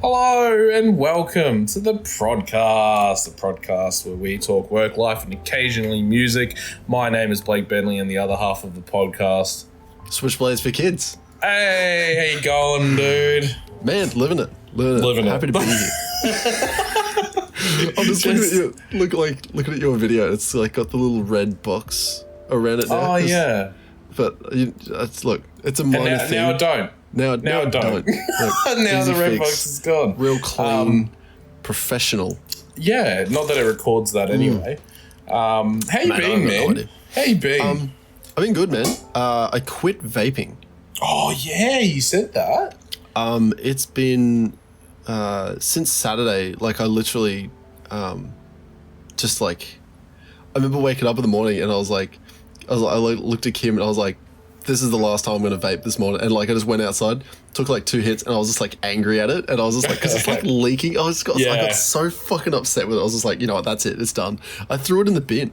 Hello and welcome to the Prod.Cast, the podcast where we talk work, life and occasionally music. My name is Blake Bentley and the other half of the podcast. Switchblades for kids. Hey, how you going, dude? Man, living it. Happy to be here. I'm just looking at your video. It's like got the little red box around it now. Oh, yeah. But it's a minor thing. Now it don't. Now it don't. Look, now easy the red fix. box is gone. Real clean, professional. Yeah, not that it records that anyway. How you been, man? How you been? I've been good, man. I quit vaping. Oh, yeah, you said that. It's been since Saturday. Like I literally, I remember waking up in the morning and I looked at Kim and I was like, this is the last time I'm going to vape this morning. And like, I just went outside, took like 2 hits and I was just like angry at it. And I was just like, cause it's like leaking. I got so fucking upset with it. I was just like, you know what, that's it. It's done. I threw it in the bin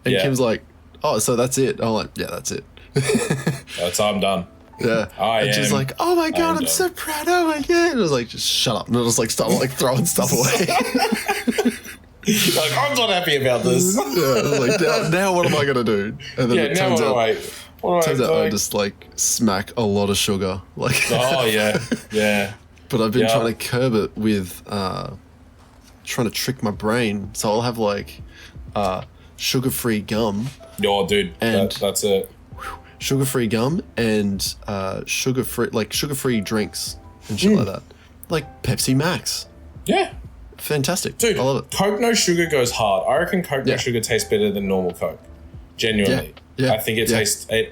and Kim's like, oh, so that's it. I'm like, yeah, that's it. That's how I'm done. Yeah. And she's like, oh my God, I'm so proud. Oh my God. And I was like, just shut up. And I just like started like throwing stuff away. Like, I'm not happy about this. Yeah. I was like, now what am I going to do? And then it turns out I just like smack a lot of sugar. Like, oh yeah. But I've been trying to curb it with trying to trick my brain. So I'll have like sugar-free gum. Oh, dude, and that's it. Sugar-free gum and sugar-free drinks and shit like that. Like Pepsi Max. Yeah. Fantastic. Dude, I love it. Coke no sugar goes hard. I reckon Coke no sugar tastes better than normal Coke. Genuinely. Yeah. I think it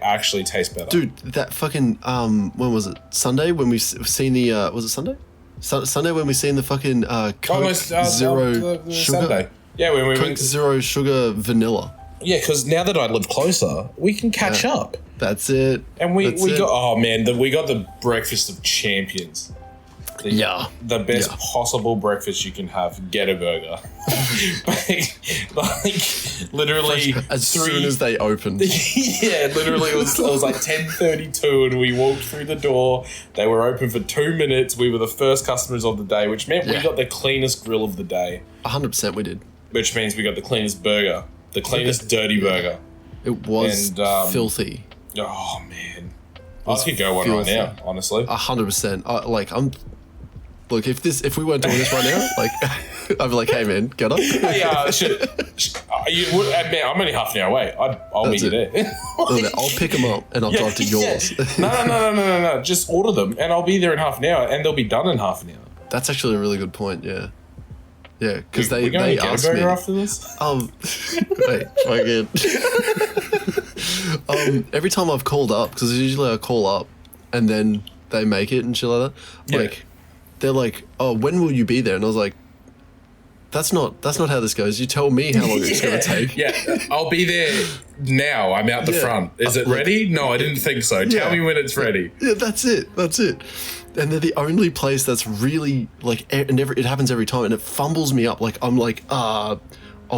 actually tastes better. Dude, that fucking when was it? Sunday when we seen the was it Sunday? Sunday when we seen the fucking Coke Zero Sugar. Sunday. Yeah, when we Coke went Zero Sugar Vanilla. Yeah, because now that I live closer, we can catch up. That's it. And we got we got the breakfast of champions. The best possible breakfast you can have. Getta Burger. like literally as soon as they opened. Yeah, literally it was like 10:32 and we walked through the door. They were open for 2 minutes. We were the first customers of the day, which meant we got the cleanest grill of the day. 100% we did. Which means we got the cleanest burger. The cleanest dirty burger. It was filthy. Oh man. I could go one right now, honestly. 100%. Look, if we weren't doing this right now, like, I'd be like, hey, man, get up. Hey, man, I'm only half an hour away. I'll meet you there. I'll pick them up and I'll drive to yours. No. Just order them and I'll be there in half an hour and they'll be done in half an hour. That's actually a really good point, yeah. Yeah, because they asked me. After this? Wait, again. Every time I've called up, because usually I call up and then they make it and shit like that. They're like, oh, when will you be there? And I was like, that's not how this goes. You tell me how long it's going to take. Yeah, I'll be there now. I'm out the front. Is it ready? No, I didn't think so. Tell me when it's ready. Yeah, that's it. And they're the only place that's really like, and it happens every time, and it fumbles me up. Like I'm like, I'll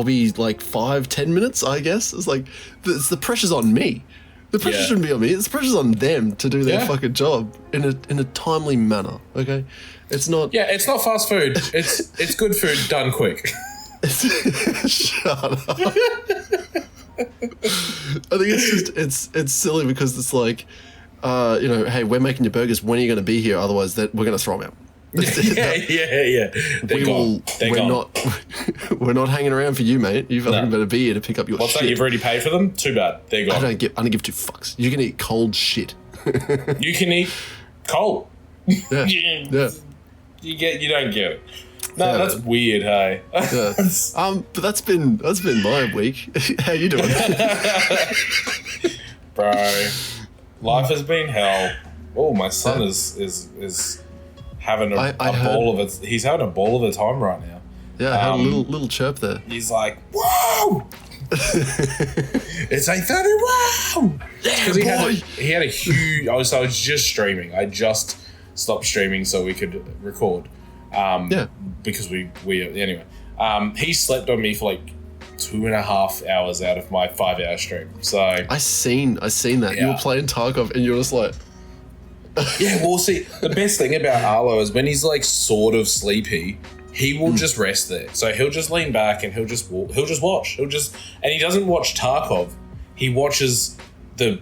be like 5-10 minutes, I guess. It's like the pressure's on me. The pressure shouldn't be on me. The pressure's on them to do their fucking job in a timely manner. Okay, it's not. Yeah, it's not fast food. It's good food done quick. Shut up. I think it's silly because it's like, hey, we're making your burgers. When are you going to be here? Otherwise, we're going to throw them out. Yeah. We're not hanging around for you, mate. You fucking better be here to pick up your shit. What's that? You've already paid for them? Too bad. They're gone. I don't give two fucks. You can eat cold shit. You can eat cold. Yeah. You don't get it. No, that's weird, hey. But that's been my week. How you doing? Bro, life has been hell. Oh, my son is having a ball of it. He's having a ball of a time right now. Yeah, I had a little chirp there. He's like, whoa! It's 8:30, wow! Because he had a huge. I was just streaming. I just stopped streaming so we could record. Because we anyway. He slept on me for like 2.5 hours out of my 5-hour stream. So I seen that. You were playing Tarkov and you were just like, Yeah, well, see, the best thing about Arlo is when he's like sort of sleepy, he will just rest there. So he'll just lean back and he'll just watch. And he doesn't watch Tarkov. He watches the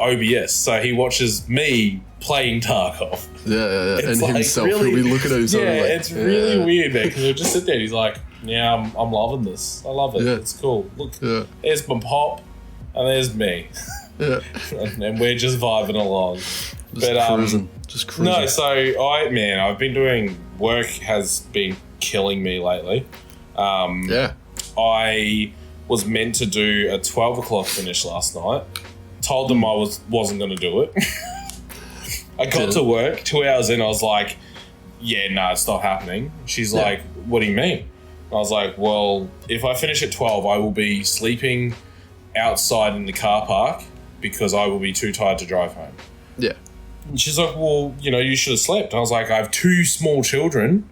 OBS. So he watches me playing Tarkov. Yeah. It's And like himself, really, he'll be looking at himself. Yeah, like, it's really weird, man. Because he'll just sit there and he's like, "Yeah, I'm loving this. I love it. Yeah. It's cool. Look, Yeah. there's my pop, and there's me, Yeah. and we're just vibing along." Just cruising. No, so I've been doing work has been killing me lately. Yeah. I was meant to do a 12 o'clock finish last night. Told them I wasn't going to do it. I got to work 2 hours in. I was like, "Yeah, no, it's not happening." She's like, "What do you mean?" I was like, "Well, if I finish at 12, I will be sleeping outside in the car park because I will be too tired to drive home." Yeah. And she's like, "Well, you should have slept." I was like, "I have 2 small children."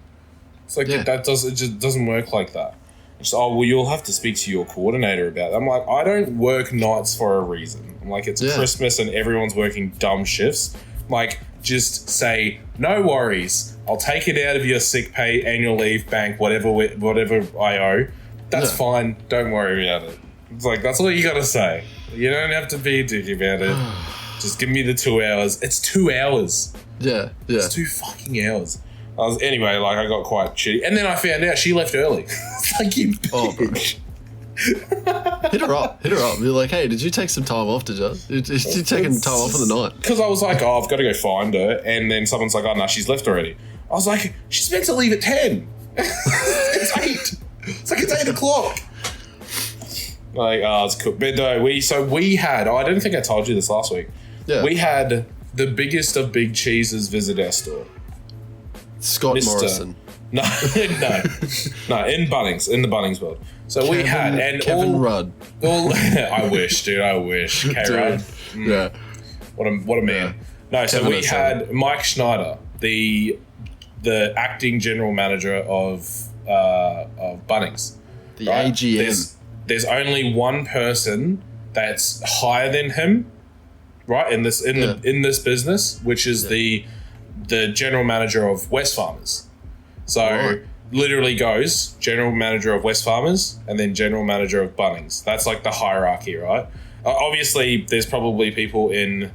It's like, it just doesn't work like that. She's like, "Oh, well, you'll have to speak to your coordinator about it." I'm like, I don't work nights for a reason. I'm like, it's Christmas and everyone's working dumb shifts. Like, just say, "No worries. I'll take it out of your sick pay, annual leave, bank, whatever I owe. That's fine. Don't worry about it." It's like, that's all you got to say. You don't have to be a dick about it. Just give me the 2 hours. It's 2 hours. Yeah. It's 2 fucking hours. Anyway, like, I got quite shitty. And then I found out she left early. It's like, you bitch. Hit her up. Be like, "Hey, did you take some time off, did you? Did you take time off for the night?" Because I was like, I've got to go find her. And then someone's like, "Oh, no, she's left already." I was like, she's meant to leave at 10. It's 8. It's like, it's 8 o'clock. Like, it's cool. But no, we had, I don't think I told you this last week. Yeah. We had the biggest of big cheeses visit our store. Scott Morrison. No, in Bunnings, in the Bunnings world. So we had, and Kevin Rudd. I wish, dude, K-Rudd. Yeah. What a man. No, so we had Mike Schneider, the acting general manager of Bunnings. The AGM. There's only one person that's higher than him, right? In this business, which is the general manager of West Farmers. So literally goes general manager of West Farmers and then general manager of Bunnings. That's like the hierarchy, right? Obviously, there's probably people in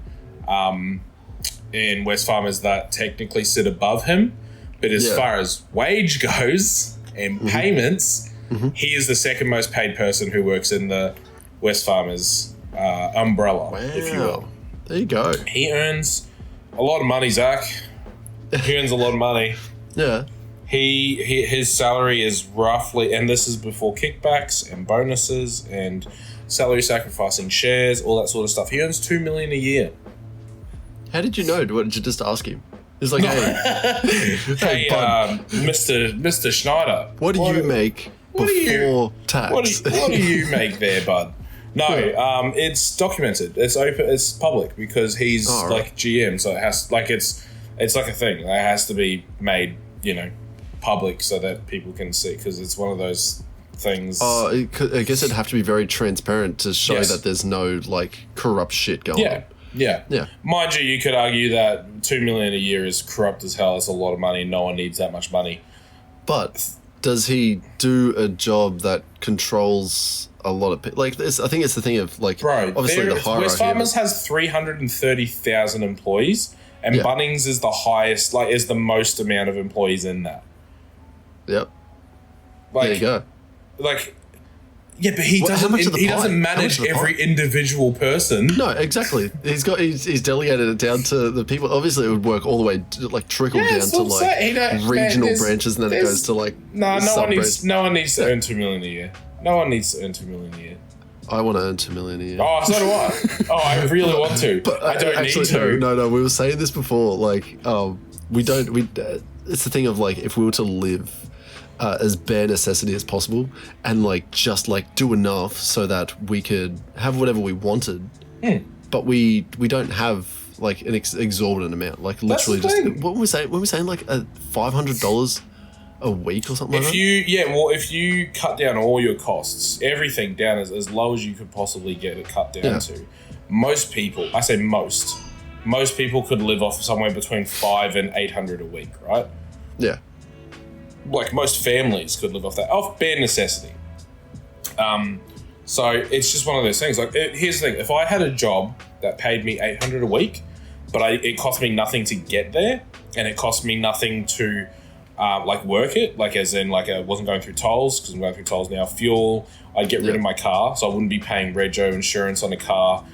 West Farmers that technically sit above him, but as far as wage goes and payments, he is the second most paid person who works in the West Farmers umbrella, if you will. There you go. He earns a lot of money, Zach. He earns a lot of money. Yeah. His salary is roughly, and this is before kickbacks and bonuses and salary sacrificing shares, all that sort of stuff. He earns $2 million a year. How did you know? What did you just ask him? He's like, hey, Mr. Schneider, what do you make before tax? What do you make there, bud? No, it's documented. It's open. It's public because he's like GM, so it has it's like a thing. It has to be made, public so that people can see, because it's one of those things. I guess it'd have to be very transparent to show that there's no corrupt shit going on. Yeah. Mind you, you could argue that $2 million a year is corrupt as hell. It's a lot of money. No one needs that much money. But does he do a job that controls a lot of people? I think it's the thing of obviously the hierarchy. West Farmers has 330,000 employees, and Bunnings is the highest, is the most amount of employees in that. Yep. There you go. Yeah, but he doesn't manage every individual person. No, exactly. He's delegated it down to the people. Obviously, it would work all the way trickle down to regional branches, and then it goes to no one needs to earn $2 million a year. No one needs to earn $2 million a year. I want to earn $2 million a year. Oh, so do I. Oh, I really want to, but I don't need to. No. We were saying this before. We don't. It's the thing of if we were to live as bare necessity as possible, and just do enough so that we could have whatever we wanted, but we don't have an exorbitant amount. Literally, just what were we saying? When we saying $500 a week or something if you cut down all your costs, everything down as low as you could possibly get it cut down to, most people, I say most, most people could live off somewhere between 500 and 800 a week, right? Yeah. Like most families could live off that, off bare necessity. So it's just one of those things. Like, here's the thing: if I had a job that paid me 800 a week, but it cost me nothing to get there, and it cost me nothing to like work it, like as in like I wasn't going through tolls, because I'm going through tolls now. Fuel, I'd get rid of my car, so I wouldn't be paying rego insurance on a car,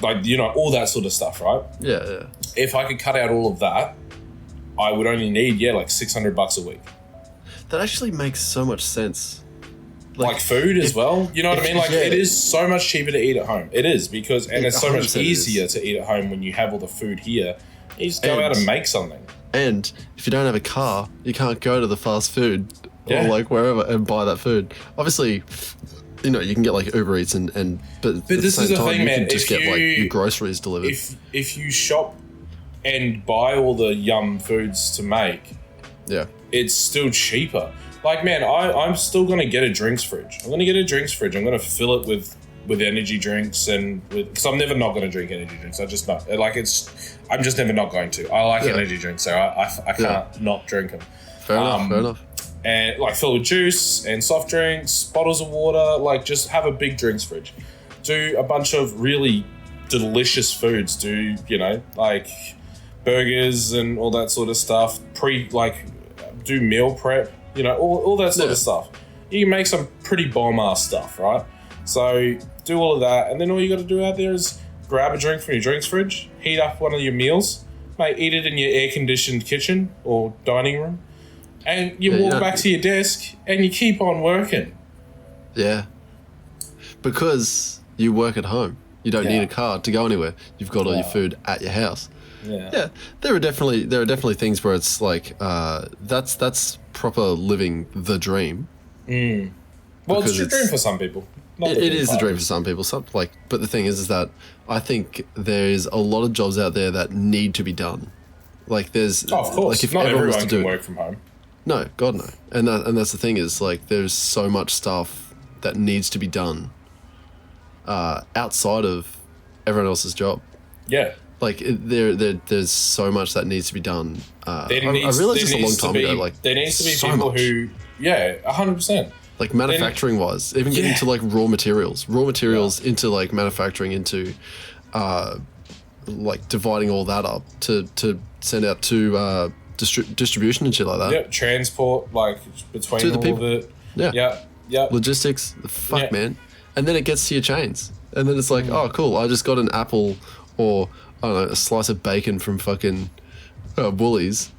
like, you know, all that sort of stuff, right? Yeah. If I could cut out all of that, I would only need like $600 a week. That actually makes so much sense. Like food as well, you know what I mean? Like, it is so much cheaper to eat at home. It is, because, and it's so much easier to eat at home when you have all the food here. You just go out and make something. And if you don't have a car, you can't go to the fast food or like wherever and buy that food. Obviously, you know, you can get like Uber Eats but this is the thing, man. You can just get like your groceries delivered. If you shop and buy all the yum foods to make, it's still cheaper. Like, man, I'm still going to get a drinks fridge. I'm going to get a drinks fridge. I'm going to fill it with energy drinks because I'm never not going to drink energy drinks. I just not. Like, I'm just never not going to. I like energy drinks, so I can't not drink them. Fair enough. And like fill with juice and soft drinks, bottles of water, like just have a big drinks fridge. Do a bunch of really delicious foods. Do, you know, like burgers and all that sort of stuff. Do meal prep. You know, all that sort of stuff. You can make some pretty bomb-ass stuff, right? So do all of that, and then all you got to do out there is grab a drink from your drinks fridge, heat up one of your meals, mate, eat it in your air-conditioned kitchen or dining room, and you walk back to your desk and you keep on working. Yeah. Because you work at home. You don't need a car to go anywhere. You've got all your food at your house. Yeah, there are definitely things where it's like that's proper living the dream. Well, it's a dream for some people. It is the dream for some people. But the thing is that I think there's a lot of jobs out there that need to be done. Like there's, of course, like if not everyone everyone was to can work from home. No, God no, and that's the thing is like there's so much stuff that needs to be done outside of everyone else's job. Yeah. Like there's so much that needs to be done. I realized this a long time ago. Like there needs to be so people who, 100%. Like manufacturing wise, even getting to like raw materials into like manufacturing into, like dividing all that up to send out to distribution and shit like that. Yeah, transport like between to the all people. of it. Yeah. Logistics, man. And then it gets to your chains, and then it's like, oh, cool. I just got an apple or I don't know, a slice of bacon from fucking Woolies,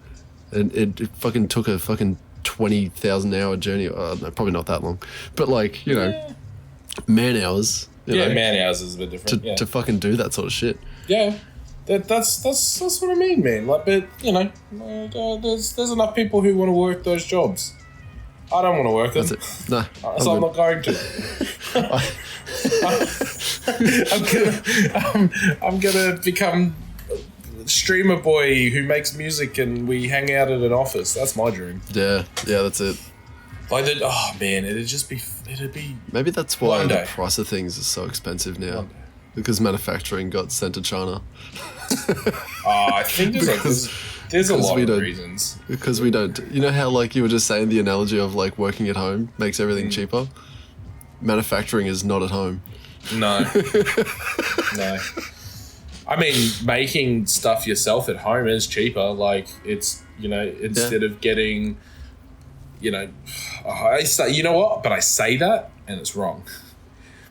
and it fucking took a fucking 20,000 hour journey. No, probably not that long, but like, you know, man hours. You know, man hours is a bit different. To fucking do that sort of shit. Yeah, that's what I mean, man. Like, but you know, there's enough people who want to work those jobs. I don't want to work them. That's it. No, so I'm not going to. I'm gonna become a streamer boy who makes music and we hang out at an office. That's my dream. Yeah, that's it. Like, it'd be. Maybe that's why the price of things is so expensive now, because manufacturing got sent to China. I think there's a lot of reasons. Because we don't. You know how like you were just saying the analogy of like working at home makes everything cheaper. Manufacturing is not at home. No. I mean, making stuff yourself at home is cheaper. Like, it's, you know, instead of getting, you know, I say, you know what? But I say that and it's wrong.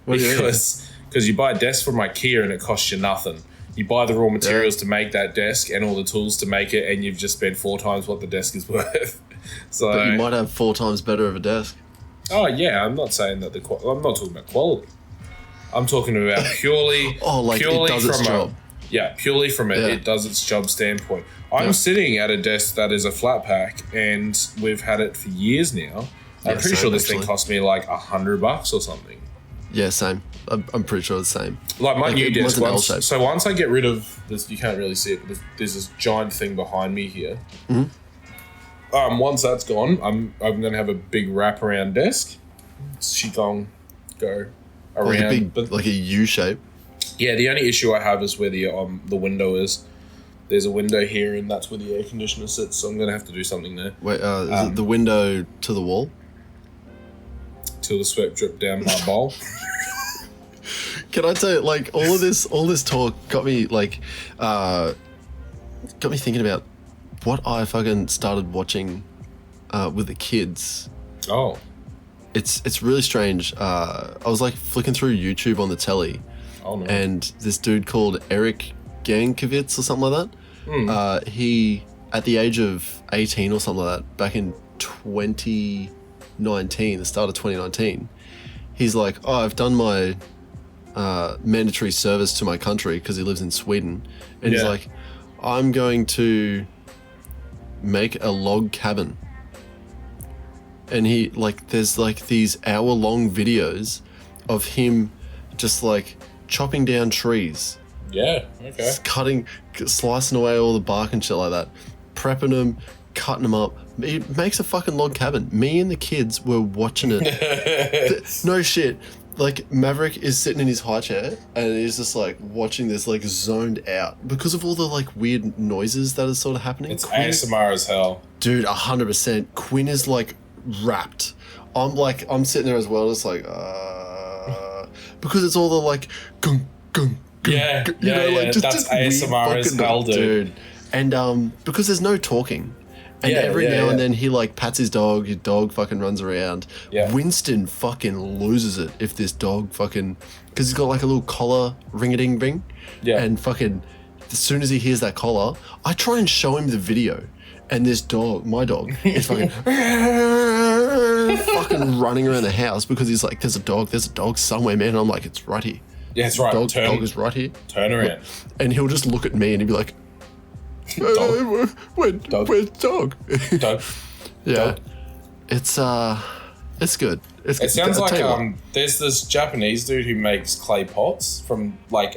Because you buy a desk from IKEA and it costs you nothing. You buy the raw materials to make that desk and all the tools to make it, and you've just spent 4 times what the desk is worth. So, but you might have 4 times better of a desk. Oh yeah, I'm not saying that I'm not talking about quality. I'm talking about purely. It does its job. Purely from it does its job standpoint. I'm sitting at a desk that is a flat pack, and we've had it for years now. I'm pretty sure this thing cost me like $100 or something. Yeah, same. I'm pretty sure it's the same. Like my new desk. Once I get rid of this, you can't really see it, but there's this giant thing behind me here. Mm-hmm. Once that's gone, I'm going to have a big wraparound desk. Go around. Like a U shape. Yeah, the only issue I have is where the window is. There's a window here, and that's where the air conditioner sits, so I'm going to have to do something there. Wait, is it the window to the wall? Till the sweat drip down my bowl. Can I tell you, like, all this talk got me, like, thinking about what I fucking started watching with the kids. Oh. It's really strange. I was, like, flicking through YouTube on the telly. Oh, no. And this dude called Eric Gankowitz or something like that. He, at the age of 18 or something like that, back in 2019, the start of 2019, he's like, oh, I've done my mandatory service to my country, because he lives in Sweden. And he's like, I'm going to make a log cabin. And he, like, there's like these hour-long videos of him just like chopping down trees. Yeah, okay. Slicing away all the bark and shit like that, prepping them, cutting them up. He makes a fucking log cabin. Me and the kids were watching it. No shit. Like, Maverick is sitting in his high chair and he's just like watching this, like, zoned out because of all the, like, weird noises that are sort of happening. It's ASMR as hell. Dude, 100%. Quinn is, like, wrapped. I'm sitting there as well, just like, because it's all the, like, gung, gung, gung, yeah, gung, like, that's ASMR as hell, dude. And because there's no talking. And every now and then he, like, pats his dog fucking runs around. Yeah. Winston fucking loses it if this dog fucking... Because he's got, like, a little collar ring-a-ding-ring. Yeah. And fucking... As soon as he hears that collar, I try and show him the video. And this dog, my dog, is fucking... fucking running around the house because he's like, there's a dog somewhere, man. And I'm like, it's right here. Yeah, it's right. Dog is right here. Turn around. And he'll just look at me and he'll be like... Dog. Where's dog? Dog. Yeah. Dog. It's good. It sounds like there's this Japanese dude who makes clay pots from like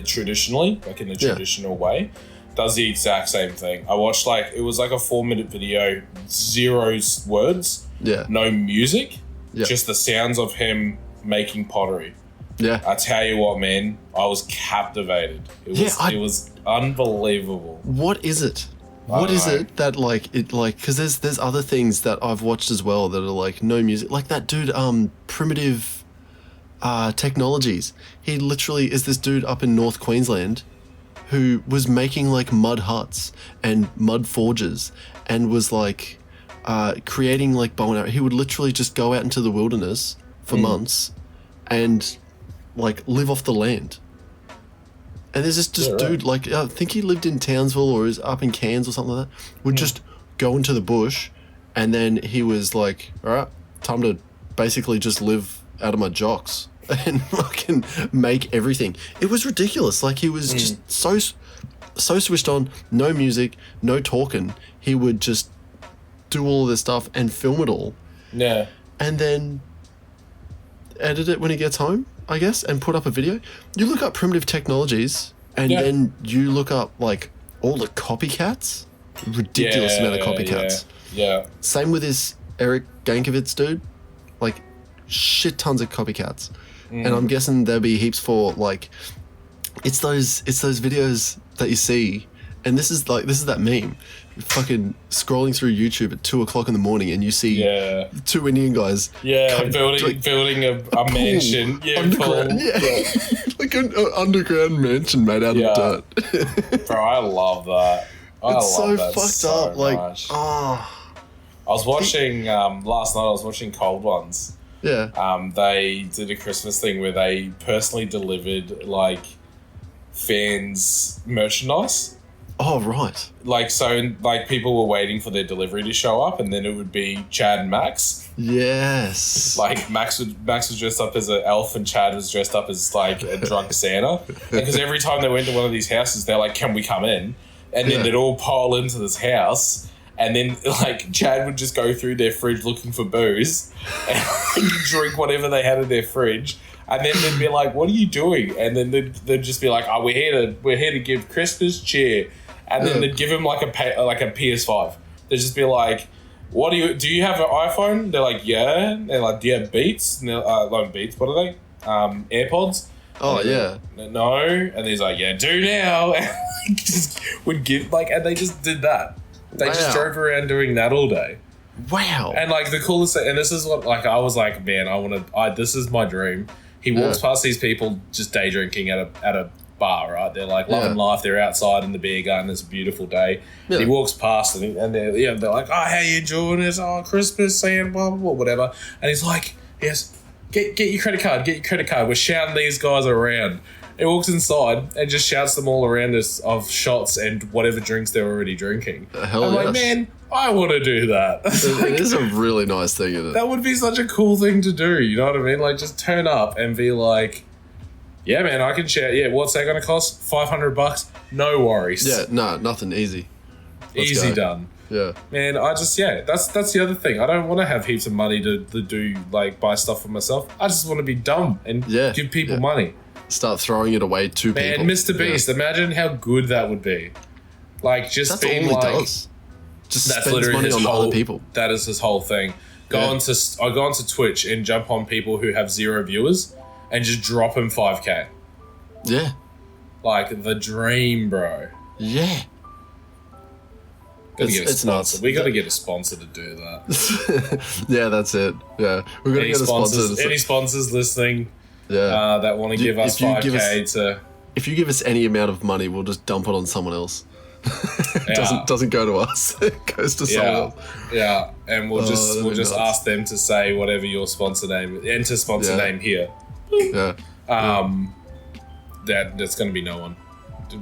traditionally, like in a traditional way, does the exact same thing. I watched it was like a 4-minute video, 0 words, no music, just the sounds of him making pottery. Yeah. I tell you what, man, I was captivated. It was unbelievable. What is it? What is it that because there's other things that I've watched as well that are like no music, like that dude Primitive Technologies. He literally is this dude up in North Queensland who was making like mud huts and mud forges and was like creating like bow and arrow. He would literally just go out into the wilderness for months and like live off the land. And there's this dude, like, I think he lived in Townsville or is up in Cairns or something like that, would just go into the bush, and then he was like, all right, time to basically just live out of my jocks and fucking make everything. It was ridiculous. Like, he was just so switched on, no music, no talking. He would just do all of this stuff and film it all. Yeah. And then edit it when he gets home, I guess, and put up a video. You look up Primitive Technologies, and then you look up like all the copycats. Ridiculous amount of copycats. Yeah. Same with this Eric Gankowitz dude. Like, shit tons of copycats. And I'm guessing there'll be heaps for like it's those videos that you see, and this is that meme. Fucking scrolling through YouTube at 2:00 in the morning, and you see 2 Indian guys. Building a mansion. Underground, like an underground mansion made out of dirt. Bro, I love that. It's so fucked up. Like, I was watching last night. I was watching Cold Ones. Yeah. They did a Christmas thing where they personally delivered like fans' merchandise. Oh, right. Like, so, like, people were waiting for their delivery to show up, and then it would be Chad and Max. Yes. Like, Max was dressed up as an elf, and Chad was dressed up as, like, a drunk Santa. Because every time they went to one of these houses, they're like, can we come in? And then they'd all pile into this house, and then, like, Chad would just go through their fridge looking for booze, and like, drink whatever they had in their fridge. And then they'd be like, what are you doing? And then they'd just be like, oh, we're here to give Christmas cheer. And then they'd give him like a PS5. They'd just be like, do you have an iPhone? They're like, yeah. And they're like, do you have Beats? And they're like, Beats, what are they? AirPods? Oh, yeah. No. And he's like, yeah, do now. And just would give, like, and they just did that. They just drove around doing that all day. Wow. And, like, the coolest thing, and this is what, like, I was like, man, this is my dream. He walks past these people just day drinking at a bar, right? They're like loving life. They're outside in the beer garden. It's a beautiful day. Yeah. He walks past and they're like, oh, how you doing? It's Christmas and blah, blah, blah, whatever. And he's like, yes, get your credit card. Get your credit card. We're shouting these guys around. He walks inside and just shouts them all around us of shots and whatever drinks they're already drinking. I'm like, man, I want to do that. It is a really nice thing, isn't it? That would be such a cool thing to do. You know what I mean? Like, just turn up and be like, yeah, man, I can share. Yeah, what's that going to cost? $500? No worries. Yeah, no, nothing. Easy. Easy done. Yeah. Man, that's the other thing. I don't want to have heaps of money to do, like, buy stuff for myself. I just want to be dumb and give people money. Start throwing it away to people. Man, Mr. Beast, imagine how good that would be. Like, just that's being all like... He does. Just spends money on other people. That is his whole thing. I go onto Twitch and jump on people who have 0 viewers and just drop them 5K. Yeah. Like, the dream, bro. Yeah. It's nuts. We got to get a sponsor to do that. Yeah, that's it. Yeah. We're going to get a sponsor. Any sponsors listening that want to give us 5K to... If you give us any amount of money, we'll just dump it on someone else. Doesn't go to us. It goes to someone else. Yeah, and we'll just ask them to say whatever your sponsor name, enter sponsor name here. Yeah. That's going to be no one.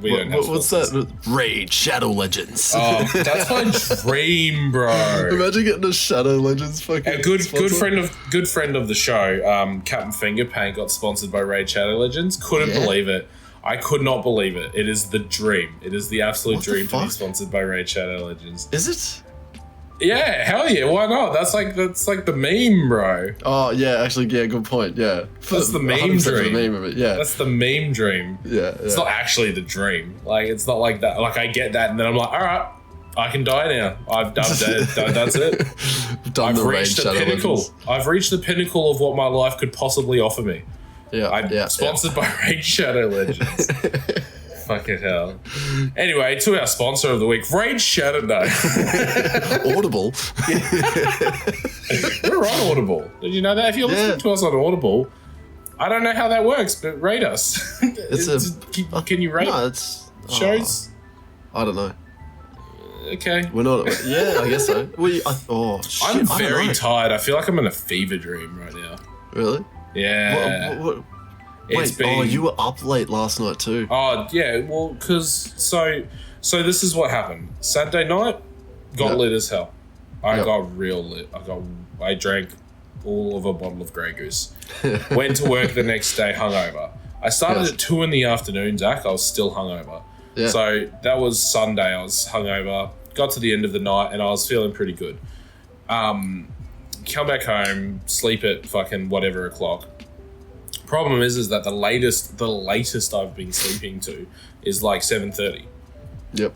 We don't have what's that? Raid Shadow Legends. Oh, that's my dream, bro. Imagine getting a Shadow Legends fucking. A good friend of the show, Captain Fingerpaint, got sponsored by Raid Shadow Legends. Couldn't believe it. I could not believe it. It is the dream. It is the absolute dream to be sponsored by Raid Shadow Legends. Is it? Yeah, hell yeah. Why not? That's like the meme, bro. Oh yeah, actually, yeah, good point. Yeah, that's the meme dream. The meme of it. Yeah, that's the meme dream. Yeah, it's not actually the dream. Like, it's not like that. Like, I get that, and then I'm like, all right, I can die now. I've done that. That's it. I've reached the pinnacle. I've reached the pinnacle of what my life could possibly offer me. Yeah, I'm sponsored by Raid Shadow Legends. Fucking hell. Anyway, to our sponsor of the week, Raid Shadow. No. Audible. We're on Audible. Did you know that? If you're listening to us on Audible, I don't know how that works, but rate us. Can you rate shows? I don't know. Okay. We're not. Yeah, I guess so. I'm very tired. I feel like I'm in a fever dream right now. Really? Yeah. What? Wait, you were up late last night too. Oh, yeah, well, because, so this is what happened. Saturday night, got lit as hell. I got real lit. I drank all of a bottle of Grey Goose. Went to work the next day hungover. I started at 2 in the afternoon, Zach. I was still hungover. Yeah. So that was Sunday. I was hungover. Got to the end of the night, and I was feeling pretty good. Come back home, sleep at fucking whatever o'clock. Problem is that the latest I've been sleeping to is like 7:30. Yep.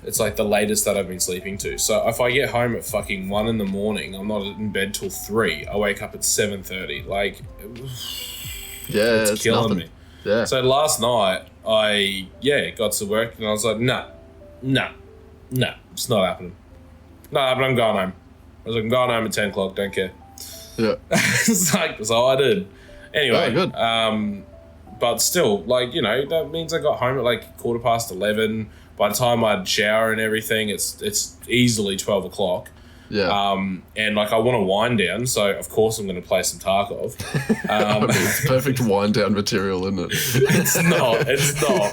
It's like the latest that I've been sleeping to. So if I get home at fucking 1 in the morning, I'm not in bed till 3. I wake up at 7:30. Like, it's killing nothing. me. Yeah. So last night I got to work and I was like, nah, it's not happening. I'm going home. I was like, I'm going home at 10 o'clock. Don't care. Yeah. It's like, so I did. Anyway, good. But still, like, you know, that means I got home at like 11:15. By the time I'd shower and everything, it's easily 12 o'clock. Yeah. And like, I want to wind down, so of course I'm going to play some Tarkov. It's perfect wind down material, isn't it? It's not,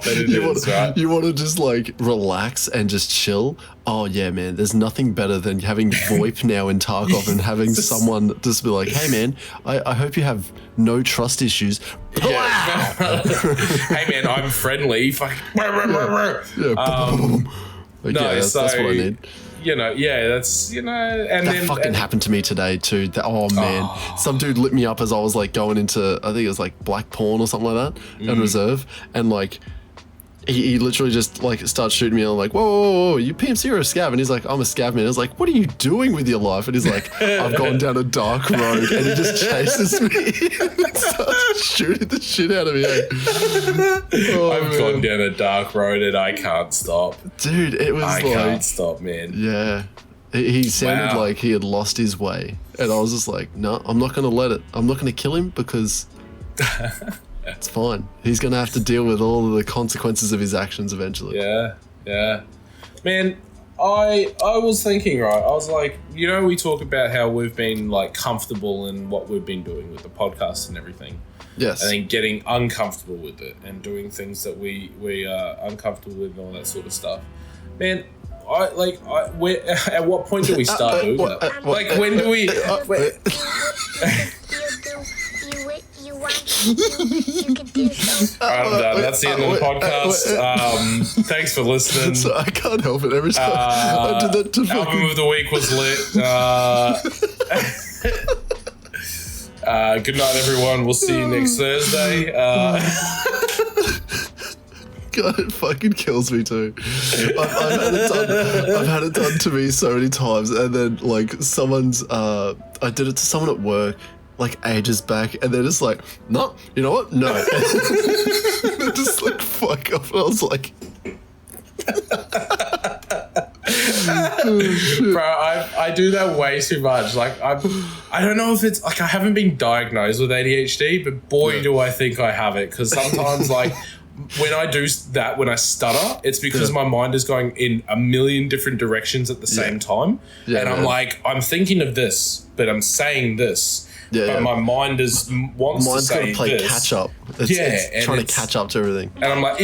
but it is, right? You want to just like relax and just chill. Oh yeah, man. There's nothing better than having VoIP now in Tarkov and having someone just be like, "Hey man, I hope you have no trust issues." Yeah. Hey man, I'm friendly. That's what I need. You know, that's, you know, and that then fucking happened to me today too. Some dude lit me up as I was like going into, I think it was like black porn or something like that, on reserve, and like he literally just like starts shooting me. And I'm like, whoa, you PMC or a scav? And he's like, I'm a scav man. I was like, what are you doing with your life? And he's like, I've gone down a dark road. And he just chases me and starts shooting the shit out of me. I've gone down a dark road and I can't stop. Dude, it was I can't stop, man. Yeah. He sounded like he had lost his way. And I was just like, no, I'm not going to let it. I'm not going to kill him because it's fine. He's going to have to deal with all of the consequences of his actions eventually. Yeah. Man, I was thinking, right, I was like, we talk about how we've been like comfortable in what we've been doing with the podcast and everything. Yes. And then getting uncomfortable with it and doing things that we are uncomfortable with and all that sort of stuff. Man, at what point do we start doing that? Like, when do we... You can do so. Alright, I'm done. That's the end of the podcast. Thanks for listening. So I can't help it every time I do that to Album of the week was lit. Good night, everyone. We'll see you next Thursday. God, it fucking kills me too. I've had it done to me so many times, and then like I did it to someone at work like ages back, and they're just like, no, you know what? No. They're just like, fuck off. And I was like, bro, I do that way too much. Like, I don't know if it's like I haven't been diagnosed with ADHD, but boy, do I think I have it. Because sometimes, like, when I do that, when I stutter, it's because my mind is going in a million different directions at the same time. Yeah, and I'm like, I'm thinking of this, but I'm saying this. But my mind wants to say got to play this. Catch up. It's trying to catch up to everything. And I'm like,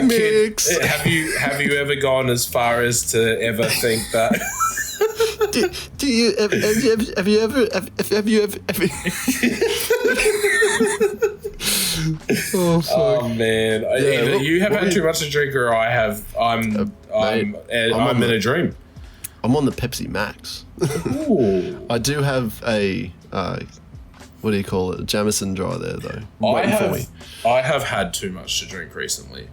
remix. Have you ever gone as far as to ever think that? Have you ever Oh man! Either you have had too much to drink, or I have. I'm in a dream. I'm on the Pepsi Max. Ooh. I do have a what do you call it? A Jameson dry there though. I have had too much to drink recently,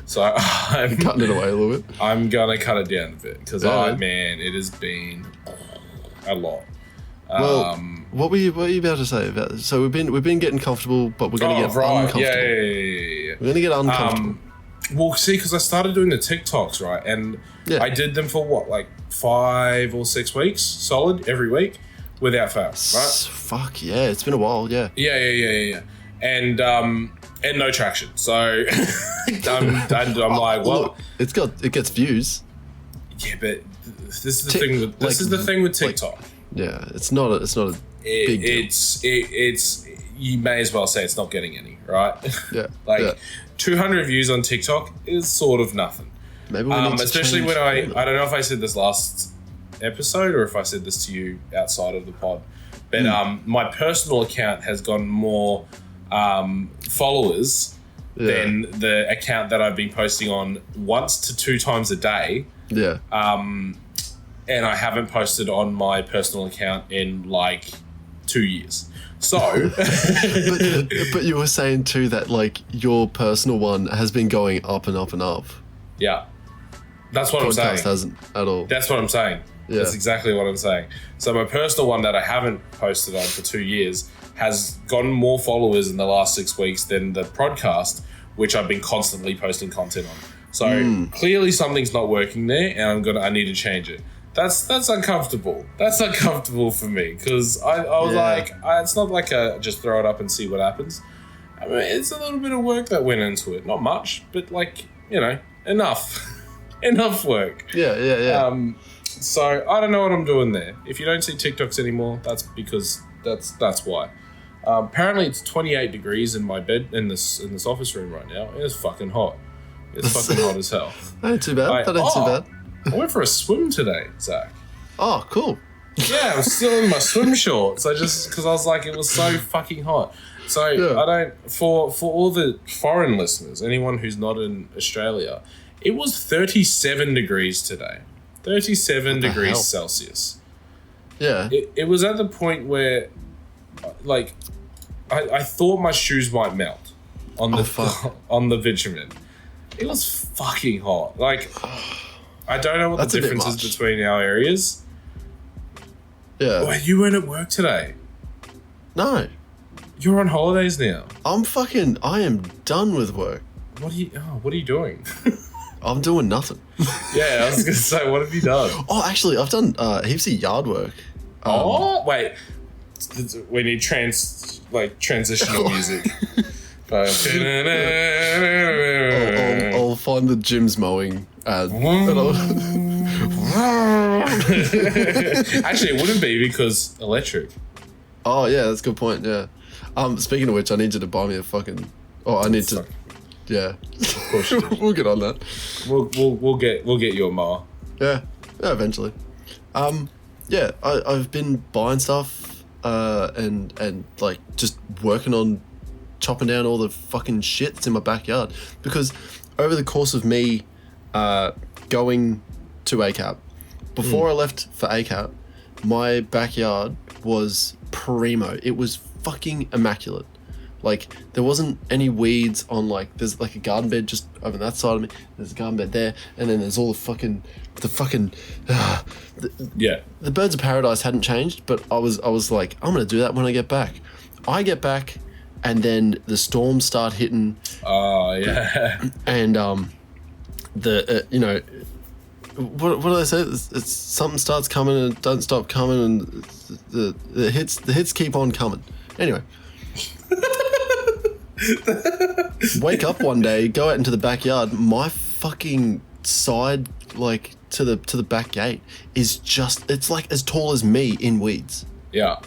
so I'm cutting it away a little bit. I'm gonna cut it down a bit because it has been a lot. Well, what were you about to say about this? So we've been getting comfortable, but we're gonna get uncomfortable. Yeah. We're gonna get uncomfortable. Well, see, because I started doing the TikToks, right, and I did them for what, like 5 or 6 weeks, solid every week, without fail, right? Fuck yeah, it's been a while, yeah. Yeah. And no traction. So I'm like, well, look, it gets views. Yeah, but this is the thing with the thing with TikTok. Yeah, it's not a big deal. It's you may as well say it's not getting any, right? Yeah. 200 views on TikTok is sort of nothing. Maybe we need to especially change when I don't know if I said this last episode or if I said this to you outside of the pod, but my personal account has gotten more followers than the account that I've been posting on once to 2 times a day. Yeah. And I haven't posted on my personal account in like 2 years. So, but you were saying too that like your personal one has been going up and up and up. Yeah, that's what I'm saying. Podcast hasn't at all. That's what I'm saying. Yeah. That's exactly what I'm saying. So my personal one that I haven't posted on for 2 years has gotten more followers in the last 6 weeks than the Prod.Cast, which I've been constantly posting content on. So clearly something's not working there, and I need to change it. That's uncomfortable. That's uncomfortable for me because I was like, it's not like just throw it up and see what happens. I mean, it's a little bit of work that went into it. Not much, but like, enough. Enough work. Yeah. So I don't know what I'm doing there. If you don't see TikToks anymore, that's because that's why. Apparently it's 28 degrees in my bed in this office room right now. It's fucking hot. It's fucking hot as hell. That ain't too bad. That ain't too bad. I went for a swim today, Zach. Oh, cool. Yeah, I was still in my swim shorts. Because I was like, it was so fucking hot. So I don't, for all the foreign listeners, anyone who's not in Australia, it was 37 degrees today. 37 degrees Celsius. Yeah. It was at the point where, like, I thought my shoes might melt on the on the bitumen. It was fucking hot. Like, I don't know what the difference is between our areas. Yeah. Oh, you weren't at work today? No. You're on holidays now. I am done with work. What are you doing? I'm doing nothing. Yeah, I was going to say, what have you done? Oh, actually, I've done heaps of yard work. Wait. We need transitional music. I'll find the Jim's mowing ad. Actually, it wouldn't be because electric. Oh, yeah, that's a good point, yeah. Speaking of which, I need you to buy me a fucking... Oh, I need to... Yeah. Of course you do. We'll get on that. We'll get you a mower. Yeah, eventually. Yeah, I've been buying stuff and like just working on chopping down all the fucking shit that's in my backyard, because over the course of me going to ACAP, before I left for ACAP, my backyard was primo. It was fucking immaculate. Like, there wasn't any weeds on, like, there's like a garden bed just over that side of me. There's a garden bed there, and then there's all the birds of paradise hadn't changed, but I was like, I'm gonna do that when I get back. I get back, and then the storms start hitting. Oh yeah. And you know, what do they say? It's something starts coming and it don't stop coming, and the hits keep on coming. Anyway. Wake up one day, go out into the backyard, my fucking side, like, to the back gate is just, it's like as tall as me in weeds. Yeah.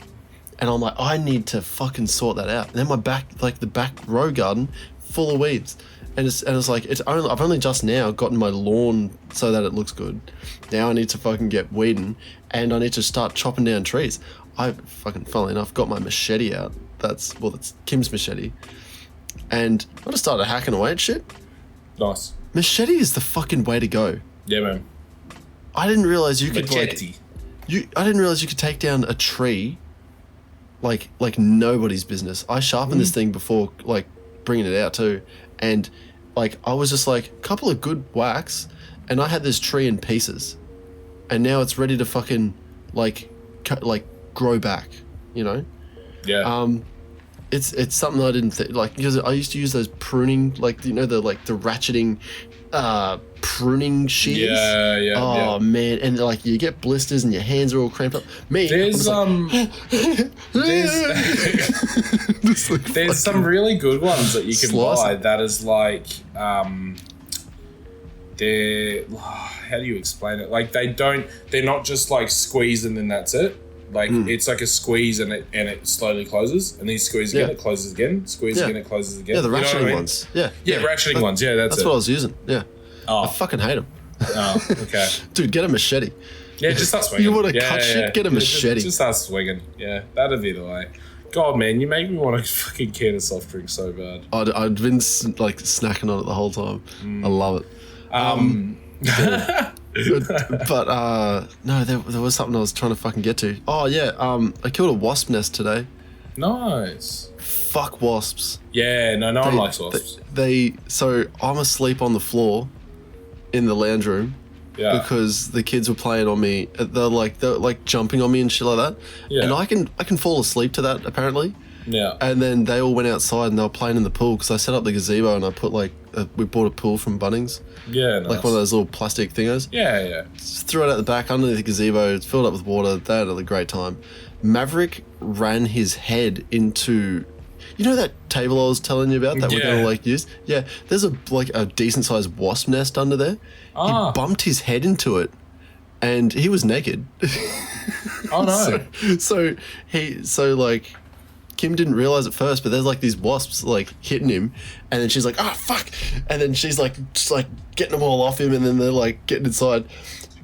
And I'm like, I need to fucking sort that out. And then my back, like the back row garden, full of weeds. And it's like, I've only just now gotten my lawn so that it looks good. Now I need to fucking get weeding, and I need to start chopping down trees. I fucking, funnily enough, got my machete out. That's Kim's machete. And I just started hacking away at shit. Nice. Machete is the fucking way to go. Yeah, man. I didn't realize you could Machete. I didn't realize you could take down a tree like nobody's business. I sharpened this thing before, like, bringing it out too, and like I was just like, a couple of good whacks, and I had this tree in pieces, and now it's ready to fucking like grow back, you know? Yeah. It's something I didn't think, like, because I used to use those pruning, like, you know, the ratcheting pruning shears. Yeah. Oh man, and like you get blisters and your hands are all cramped up. There's there's some really good ones that you can buy that is like they're, how do you explain it? Like they're not just like squeeze and then that's it. Like it's like a squeeze and it slowly closes, and then you squeeze again, it closes again, squeeze again, it closes again. Yeah, the ratcheting ones. Yeah, ratcheting ones. Yeah, that's it. What I was using. Yeah. Oh. I fucking hate them. Oh, okay. Dude, get a machete. Yeah, just start swinging. You want to cut shit? Get a machete. Just start swinging. Yeah, that'd be the way. God, man, you make me want to fucking can a soft drink so bad. I'd been like snacking on it the whole time. I love it. But no, there was something I was trying to fucking get to. Oh yeah, I killed a wasp nest today. Nice. Fuck wasps. Yeah, no one likes wasps. So I'm asleep on the floor in the lounge room. Yeah. Because the kids were playing on me. They're like jumping on me and shit like that. Yeah. And I can fall asleep to that apparently. Yeah. And then they all went outside and they were playing in the pool, because I set up the gazebo and I put we bought a pool from Bunnings. Yeah, nice. Like one of those little plastic thingos. Yeah. Just threw it out the back underneath the gazebo. It's filled up with water. They had a great time. Maverick ran his head into, you know that table I was telling you about that we're gonna like use? Yeah. There's a decent sized wasp nest under there. Ah. He bumped his head into it, and he was naked. Oh no. So Kim didn't realize at first, but there's like these wasps like hitting him, and then she's like, "Oh fuck!" And then she's like, just like getting them all off him, and then they're like getting inside.